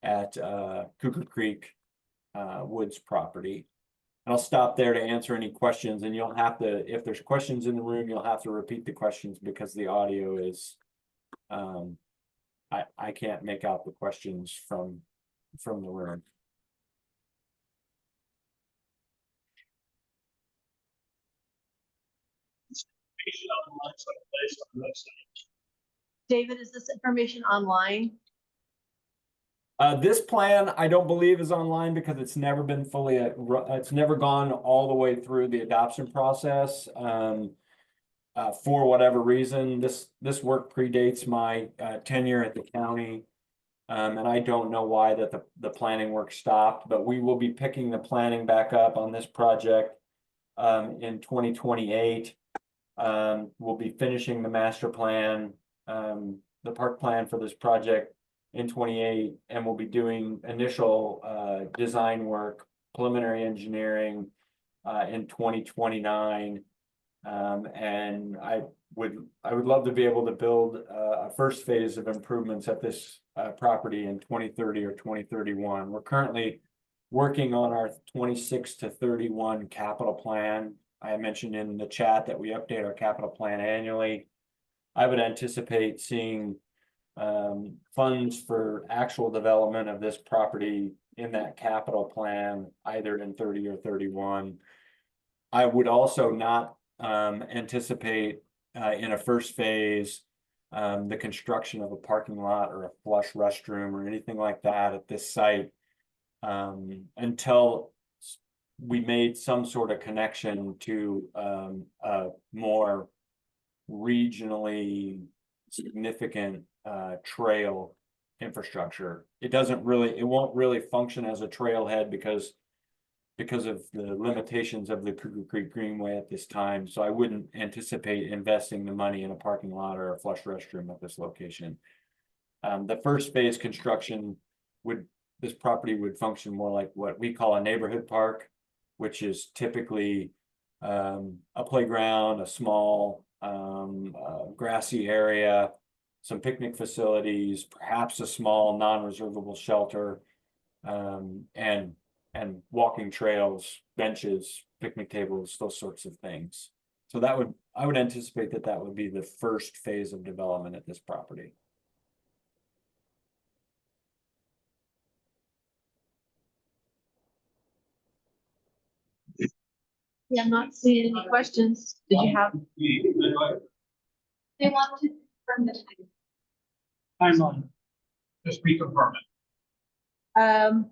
Speaker 11: at Cougar Creek Woods property. And I'll stop there to answer any questions, and you'll have to, if there's questions in the room, you'll have to repeat the questions because the audio is I can't make out the questions from the room.
Speaker 5: David, is this information online?
Speaker 11: This plan, I don't believe is online because it's never been fully, it's never gone all the way through the adoption process. For whatever reason, this work predates my tenure at the county. And I don't know why that the planning work stopped, but we will be picking the planning back up on this project in 2028. We'll be finishing the master plan, the park plan for this project in 28, and we'll be doing initial design work, preliminary engineering in 2029. And I would love to be able to build a first phase of improvements at this property in 2030 or 2031. We're currently working on our 26 to 31 capital plan. I mentioned in the chat that we update our capital plan annually. I would anticipate seeing funds for actual development of this property in that capital plan, either in 30 or 31. I would also not anticipate in a first phase the construction of a parking lot or a flush restroom or anything like that at this site until we made some sort of connection to a more regionally significant trail infrastructure. It won't really function as a trailhead because of the limitations of the Cougar Creek Greenway at this time. So I wouldn't anticipate investing the money in a parking lot or a flush restroom at this location. The first phase construction this property would function more like what we call a neighborhood park, which is typically a playground, a small grassy area, some picnic facilities, perhaps a small non-reservable shelter, and walking trails, benches, picnic tables, those sorts of things. So I would anticipate that would be the first phase of development at this property.
Speaker 5: Yeah, I'm not seeing any questions. Did you have?
Speaker 3: They want to confirm the time.
Speaker 2: Timeline.
Speaker 1: Just reconfirm it.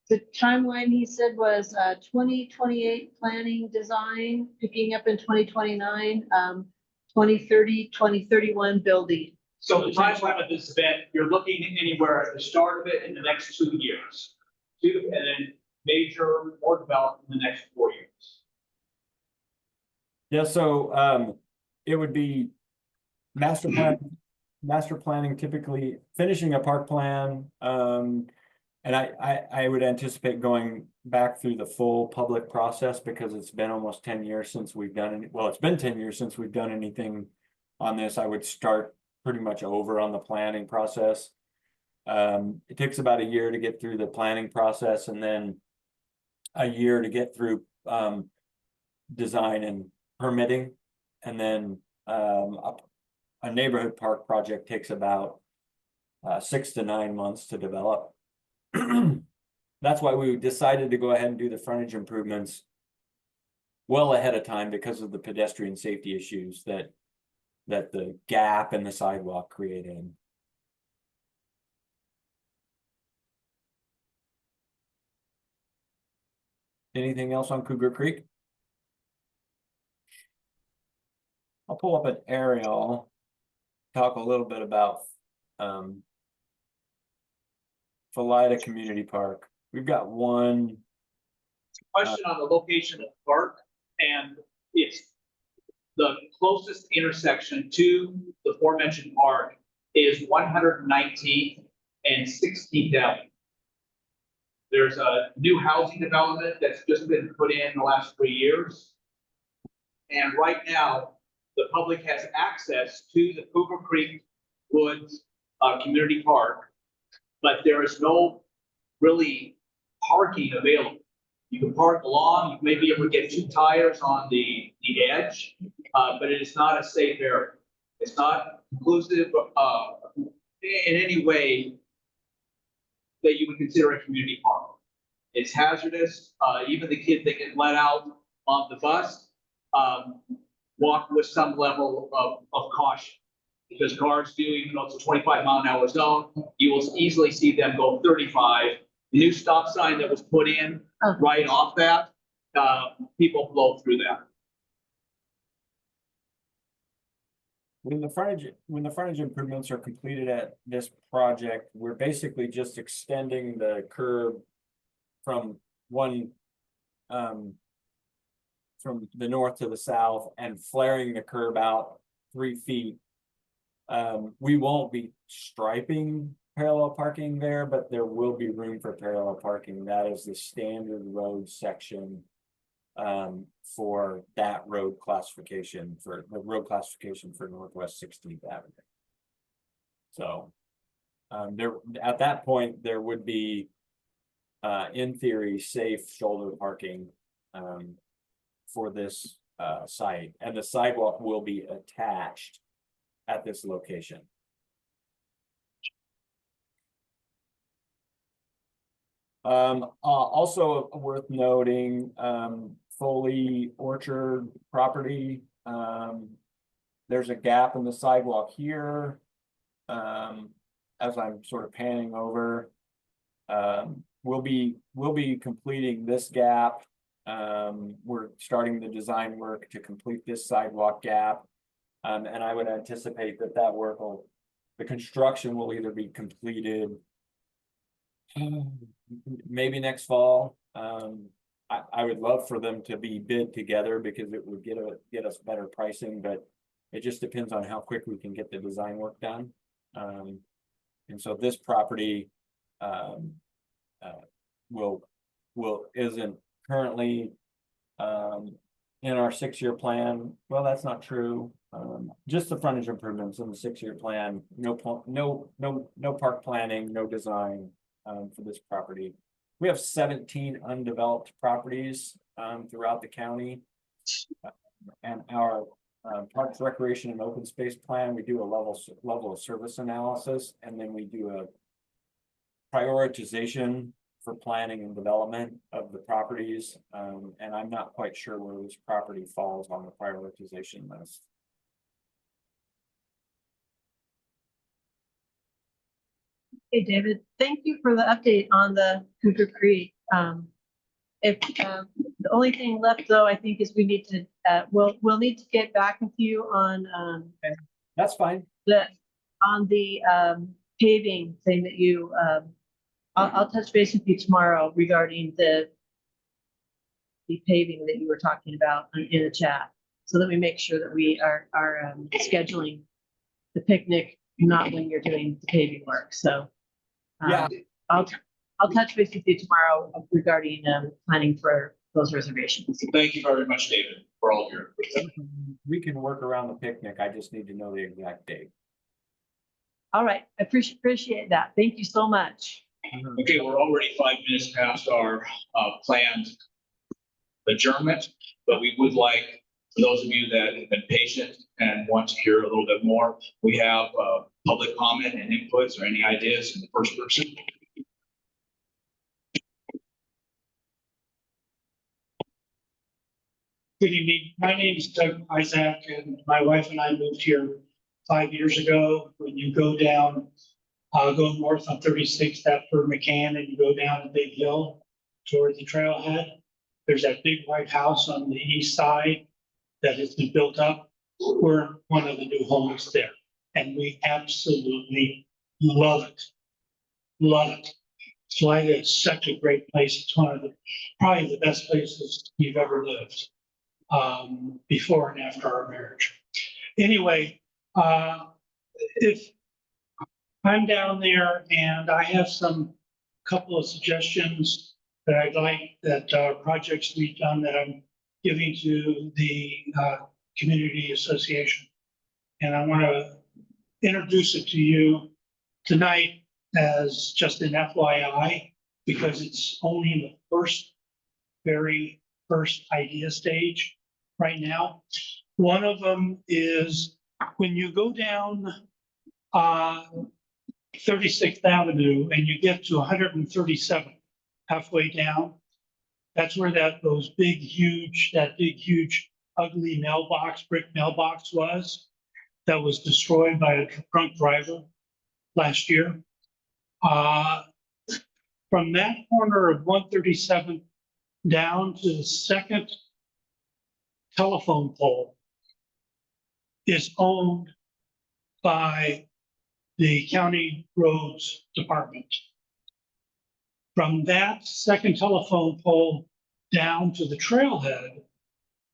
Speaker 5: The timeline he said was 2028 planning design, picking up in 2029, 2030, 2031 building.
Speaker 12: So the timeline of this event, you're looking anywhere at the start of it in the next 2 years. And then major or development in the next 4 years.
Speaker 11: Yeah, so it would be master planning, typically finishing a park plan. And I would anticipate going back through the full public process because it's been almost 10 years since we've done it's been 10 years since we've done anything on this. I would start pretty much over on the planning process. It takes about a year to get through the planning process and then a year to get through design and permitting. And then a neighborhood park project takes about 6 to 9 months to develop. That's why we decided to go ahead and do the frontage improvements well ahead of time because of the pedestrian safety issues that the gap and the sidewalk created. Anything else on Cougar Creek? I'll pull up an aerial, talk a little bit about Felida Community Park. We've got one
Speaker 12: Question on the location of the park, and it's the closest intersection to the aforementioned park is 119th and 16th Avenue. There's a new housing development that's just been put in the last 3 years. And right now, the public has access to the Cougar Creek Woods Community Park, but there is no really parking available. You can park along, you may be able to get 2 tires on the edge, but it is not a safe area. It's not inclusive in any way that you would consider a community park. It's hazardous. Even the kids that get let out on the bus walk with some level of caution. Because cars do, even though it's a 25-mile-an-hour zone, you will easily see them go 35. The new stop sign that was put in right off that, people blow through that.
Speaker 11: When the frontage improvements are completed at this project, we're basically just extending the curb from from the north to the south and flaring the curb out 3 feet. We won't be striping parallel parking there, but there will be room for parallel parking. That is the standard road section for that road classification, for the road classification for Northwest 16th Avenue. So there at that point there would be in theory safe shoulder parking for this site, and the sidewalk will be attached at this location. Also worth noting, Foley Orchard property, there's a gap in the sidewalk here. As I'm sort of panning over, we'll be completing this gap. We're starting the design work to complete this sidewalk gap. And I would anticipate that work the construction will either be completed maybe next fall. I would love for them to be bid together because it would get us better pricing, but it just depends on how quick we can get the design work done. And so this property isn't currently in our 6-year plan. Well, that's not true. Just the frontage improvements in the 6-year plan. No park planning, no design for this property. We have 17 undeveloped properties throughout the county, and our Parks, Recreation, and Open Space Plan. We do a level of service analysis, and then we do a prioritization for planning and development of the properties. And I'm not quite sure where this property falls on the prioritization list.
Speaker 5: Hey, David, thank you for the update on the Cougar Creek. The only thing left though, I think, is we need to, we'll need to get back with you on,
Speaker 11: That's fine.
Speaker 5: the paving thing that you, I'll touch base with you tomorrow regarding the paving that you were talking about in the chat, so that we make sure that we are scheduling the picnic, not when you're doing the paving work. So
Speaker 11: Yeah.
Speaker 5: I'll touch base with you tomorrow regarding planning for those reservations.
Speaker 12: Thank you very much, David, for all of your.
Speaker 11: We can work around the picnic. I just need to know the exact date.
Speaker 5: All right, I appreciate that. Thank you so much.
Speaker 12: Okay, we're already 5 minutes past our planned adjournment, but we would like, for those of you that have been patient and want to hear a little bit more, we have public comment and inputs or any ideas in the first person.
Speaker 13: Good evening. My name is Doug Isaac, and my wife and I moved here 5 years ago. When you go down, go north on 36th after McCann, and you go down a big hill toward the trailhead, there's that big white house on the east side that has been built up. We're one of the new homes there, and we absolutely love it. Love it. Felida is such a great place. It's one of probably the best places we've ever lived. Before and after our marriage. Anyway, if I'm down there and I have couple of suggestions that I'd like that projects to be done that I'm giving to the community association. And I want to introduce it to you tonight as just an FYI, because it's only in the very first idea stage right now. One of them is when you go down 36th Avenue and you get to 137 halfway down, that's where that big huge ugly brick mailbox was that was destroyed by a drunk driver last year. From that corner of 137 down to the second telephone pole is owned by the county roads department. From that second telephone pole down to the trailhead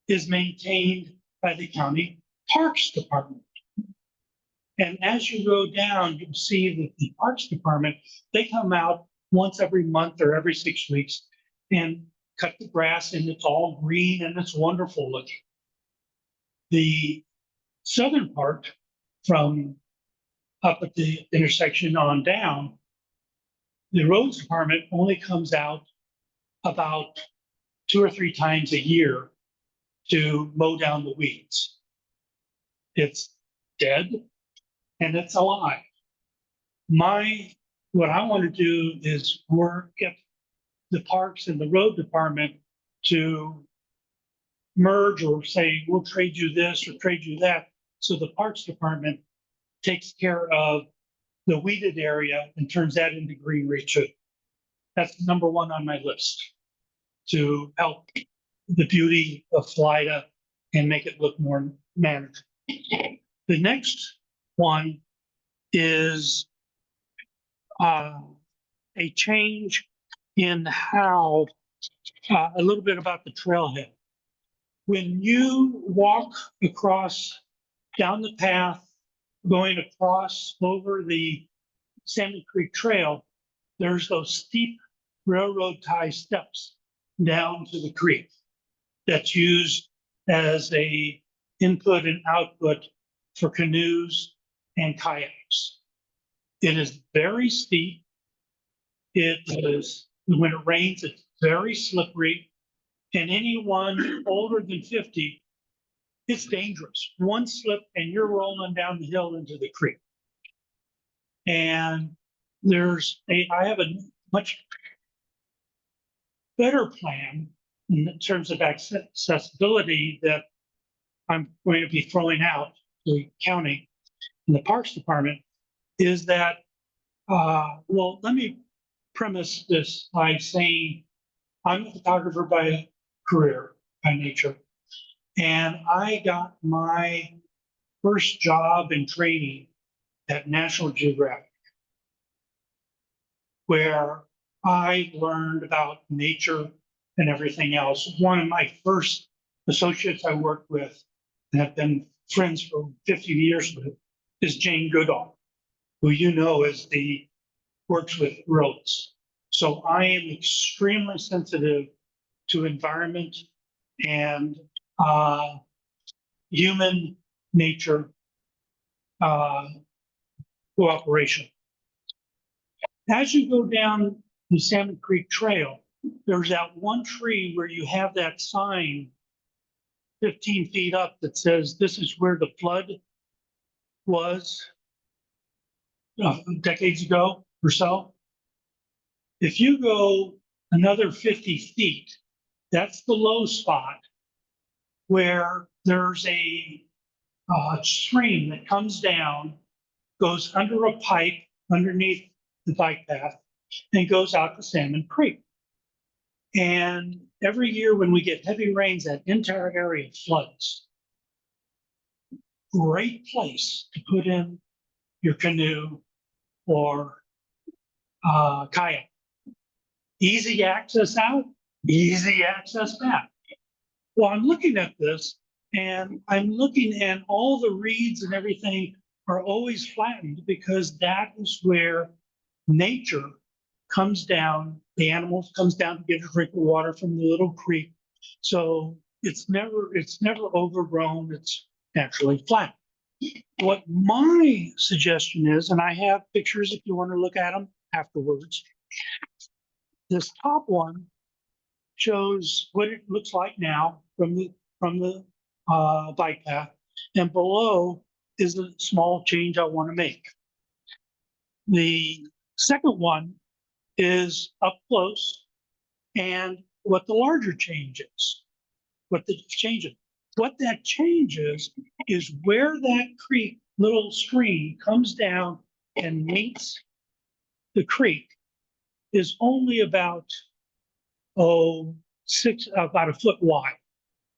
Speaker 13: is maintained by the county parks department. And as you go down, you'll see that the parks department, they come out once every month or every 6 weeks and cut the grass, and it's all green and it's wonderful looking. The southern part from up at the intersection on down, the roads department only comes out about 2 or 3 times a year to mow down the weeds. It's dead and it's alive. What I want to do is the parks and the road department to merge or say, we'll trade you this or trade you that. So the parks department takes care of the weeded area and turns that into greenery too. That's number one on my list to help the beauty of Felida and make it look more manageable. The next one is a change in how, a little bit about the trailhead. When you walk across down the path, going across over the Salmon Creek Trail, there's those steep railroad tie steps down to the creek that's used as a input and output for canoes and kayaks. It is very steep. It is, when it rains, it's very slippery. And anyone older than 50, it's dangerous. One slip and you're rolling down the hill into the creek. And I have a much better plan in terms of accessibility that I'm going to be throwing out to the county and the Parks Department is that, well, let me premise this by saying I'm a photographer by career, by nature, and I got my first job in training at National Geographic, where I learned about nature and everything else. One of my first associates I worked with and have been friends for 50 years with is Jane Goodall, who you know works with gorillas. So I am extremely sensitive to environment and human nature cooperation. As you go down the Salmon Creek Trail, there's that one tree where you have that sign 15 feet up that says this is where the flood was decades ago or so. If you go another 50 feet, that's the low spot where there's a stream that comes down, goes under a pipe underneath the bike path, and goes out to Salmon Creek. And every year when we get heavy rains, that entire area floods. Great place to put in your canoe or kayak. Easy access out, easy access back. Well, I'm looking at this and I'm looking at all the reeds and everything are always flattened because that is where nature comes down, the animals comes down to get a drink of water from the little creek. So it's never overgrown, it's naturally flat. What my suggestion is, and I have pictures if you want to look at them afterwards. This top one shows what it looks like now from the bike path, and below is a small change I want to make. The second one is up close and what the larger change is, what that changes is where that creek, little stream comes down and meets the creek is only about a foot wide.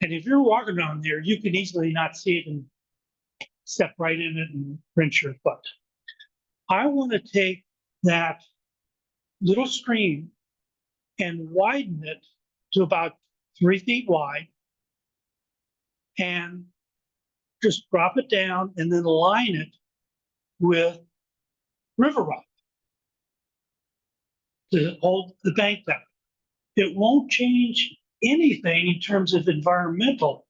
Speaker 13: And if you're walking on there, you can easily not see it and step right in it and wrench your foot. I want to take that little stream and widen it to about 3 feet wide and just drop it down and then line it with river rock to hold the bank down. It won't change anything in terms of environmental.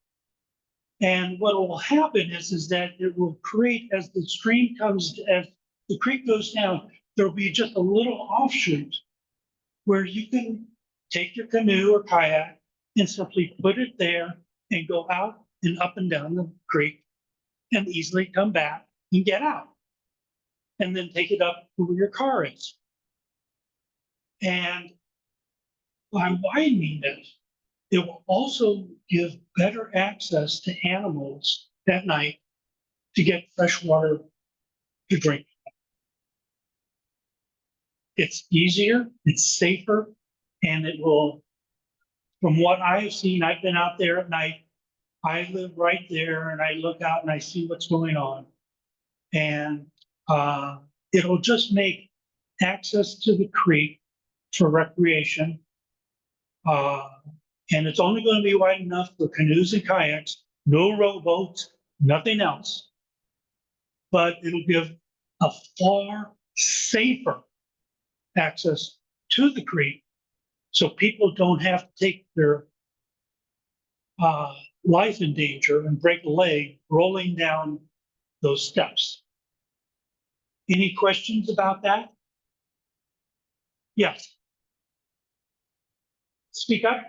Speaker 13: And what will happen is that it will create, as the creek goes down, there'll be just a little offshoot where you can take your canoe or kayak and simply put it there and go out and up and down the creek and easily come back and get out. And then take it up to where your car is. And by widening this, it will also give better access to animals at night to get fresh water to drink. It's easier, it's safer, and it will, from what I've seen, I've been out there at night. I live right there and I look out and I see what's going on. And it'll just make access to the creek for recreation. And it's only going to be wide enough for canoes and kayaks, no rowboats, nothing else. But it'll give a far safer access to the creek so people don't have to take their life in danger and break a leg rolling down those steps. Any questions about that? Yes. Speak up.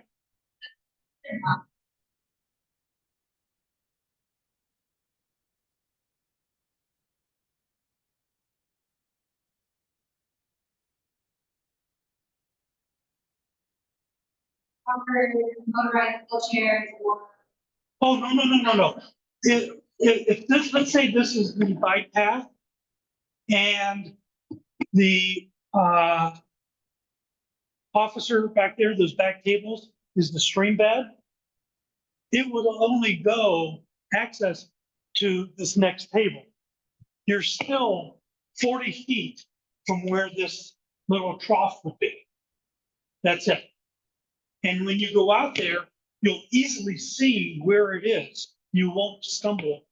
Speaker 10: Motorized wheelchairs or.
Speaker 13: Oh, no. If this, let's say this is the bike path and the officer back there, those back tables is the stream bed, it will only go access to this next table. You're still 40 feet from where this little trough would be. That's it. And when you go out there, you'll easily see where it is. You won't stumble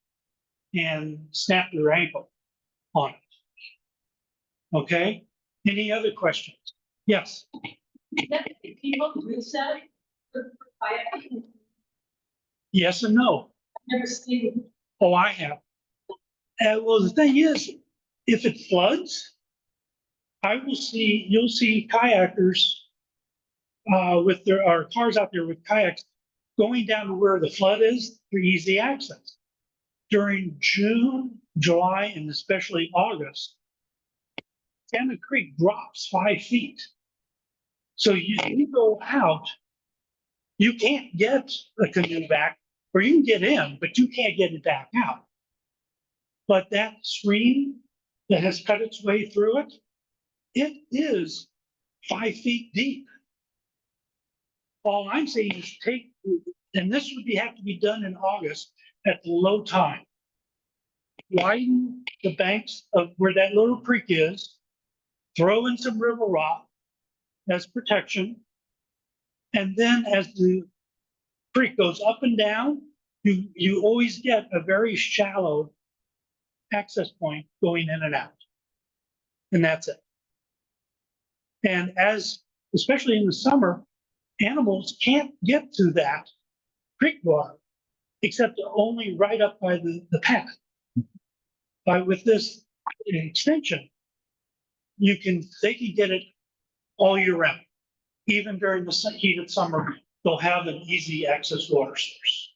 Speaker 13: and snap your ankle on it. Okay? Any other questions? Yes.
Speaker 10: People do that for kayaking.
Speaker 13: Yes and no.
Speaker 10: Never seen.
Speaker 13: Oh, I have. Well, the thing is, if it floods, you'll see kayakers with our cars out there with kayaks going down to where the flood is for easy access. During June, July, and especially August, Cougar Creek drops 5 feet. So you go out, you can't get a canoe back, or you can get in, but you can't get it back out. But that stream that has cut its way through it, it is 5 feet deep. All I'm saying is and this would have to be done in August at the low tide. Widen the banks of where that little creek is, throw in some river rock as protection, and then as the creek goes up and down, you always get a very shallow access point going in and out. And that's it. And especially in the summer, animals can't get to that creek water except only right up by the path. But with this extension, they can get it all year round. Even during the heat of summer, they'll have an easy access water source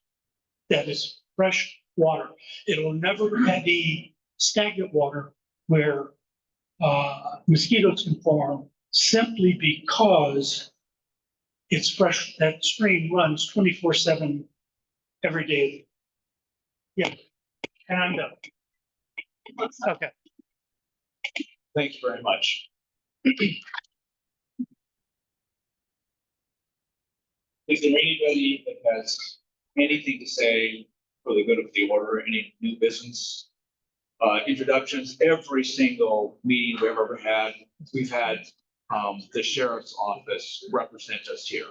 Speaker 13: that is fresh water. It'll never be stagnant water where mosquitoes can form simply because it's fresh. That stream runs 24/7 every day. Yeah, and I'm done. Okay.
Speaker 12: Thanks very much. Is there anybody that has anything to say for the good of the order, any new business? Introductions, every single meeting we've ever had, we've had the sheriff's office represent us here.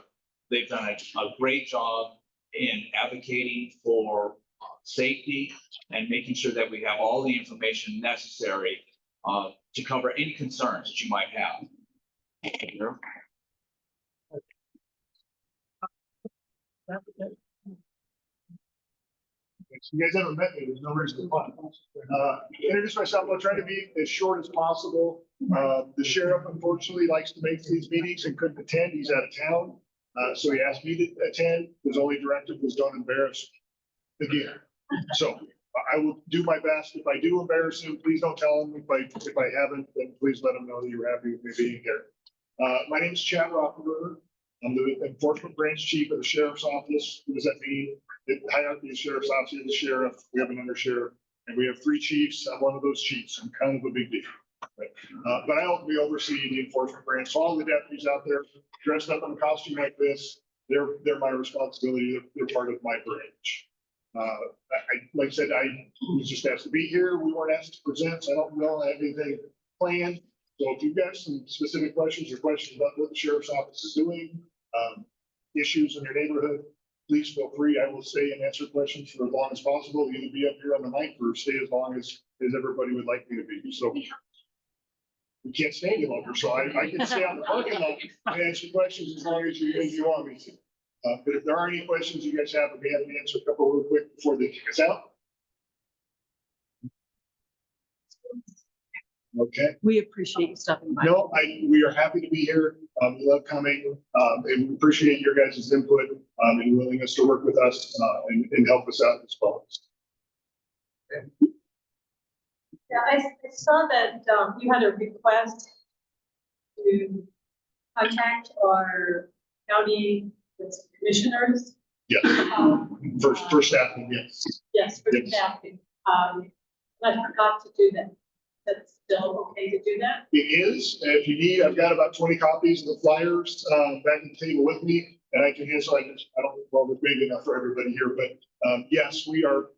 Speaker 12: They've done a great job in advocating for safety and making sure that we have all the information necessary to cover any concerns that you might have.
Speaker 14: So you guys haven't met me, there's no reason to lie. Introduce myself, I'll try to be as short as possible. The sheriff unfortunately likes to make these meetings and couldn't attend, he's out of town. So he asked me to attend, his only directive was don't embarrass again. So I will do my best. If I do embarrass him, please don't tell him. If I haven't, then please let him know that you're happy with me being here. My name is Chad Rothenberger. I'm the enforcement branch chief of the sheriff's office. What does that mean? The hierarchy of the sheriff's office is the sheriff, we have an undersheriff, and we have 3 chiefs. I'm one of those chiefs. I'm kind of a big deal. Right? But I ultimately oversee the enforcement branch. So all the deputies out there dressed up in a costume like this, they're my responsibility. They're part of my branch. Like I said, I was just asked to be here. We weren't asked to present, so I don't know have anything planned. So if you've got some specific questions or questions about what the sheriff's office is doing, issues in your neighborhood, please feel free. I will stay and answer questions for as long as possible. Either be up here on the mic or stay as long as everybody would like me to be. So we can't stay any longer, so I can stay on the parking lot and answer questions as long as you want me to. But if there are any questions you guys have, I'll be happy to answer a couple real quick before they kick us out. Okay.
Speaker 5: We appreciate you stopping by.
Speaker 14: No, we are happy to be here. We love coming, and we appreciate your guys' input, and willingness to work with us, and help us out as well.
Speaker 9: Yeah, I saw that, you had a request to contact our county commissioners.
Speaker 14: Yes, for staffing, yes.
Speaker 9: Yes, for
Speaker 14: Yes.
Speaker 9: staffing. I forgot to do that. That's still okay to do that?
Speaker 14: It is, and if you need, I've got about 20 copies of the flyers, back at the table with me, and I can answer, I don't know if it's big enough for everybody here, but, yes, we are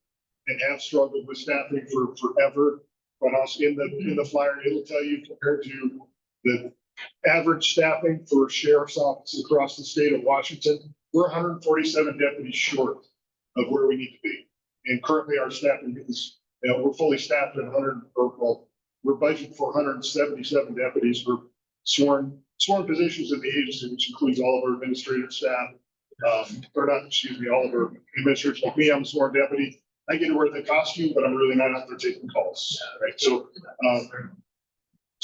Speaker 14: and have struggled with staffing for forever. But also in the flyer, it'll tell you compared to the average staffing for sheriff's offices across the state of Washington, we're 147 deputies short of where we need to be. And currently our staffing is, we're fully staffed at we're budgeted for 177 deputies for sworn positions in the agency, which includes all of our administrative staff. Or not, excuse me, all of our administrators. Like me, I'm a sworn deputy. I get to wear the costume, but I'm really not out there taking calls, right? So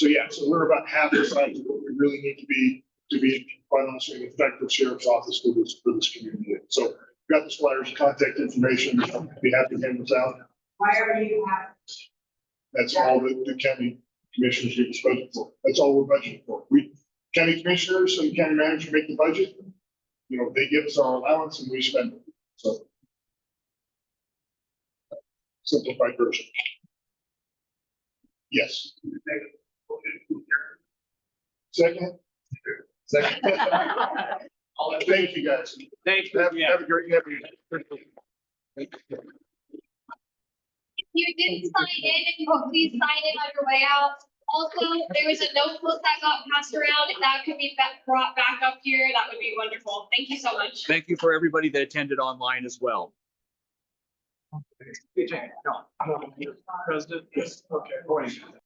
Speaker 14: yeah, so we're about half the size of what we really need to be quite honestly an effective sheriff's office for this community. So we've got the flyers, contact information. I'll be happy to hand this out.
Speaker 6: Why are you happy?
Speaker 14: That's all the county commissioners get budget for. That's all we're budgeting for. We county commissioners and county manager make the budget. You know, they give us our allowance and we spend it. So simplified version. Yes. Second. Thank you guys.
Speaker 12: Thanks.
Speaker 14: Have a great day.
Speaker 3: If you didn't sign in, please sign in on your way out. Also, there was a notebook that got passed around. If that could be brought back up here, that would be wonderful. Thank you so much.
Speaker 12: Thank you for everybody that attended online as well. President, yes, okay.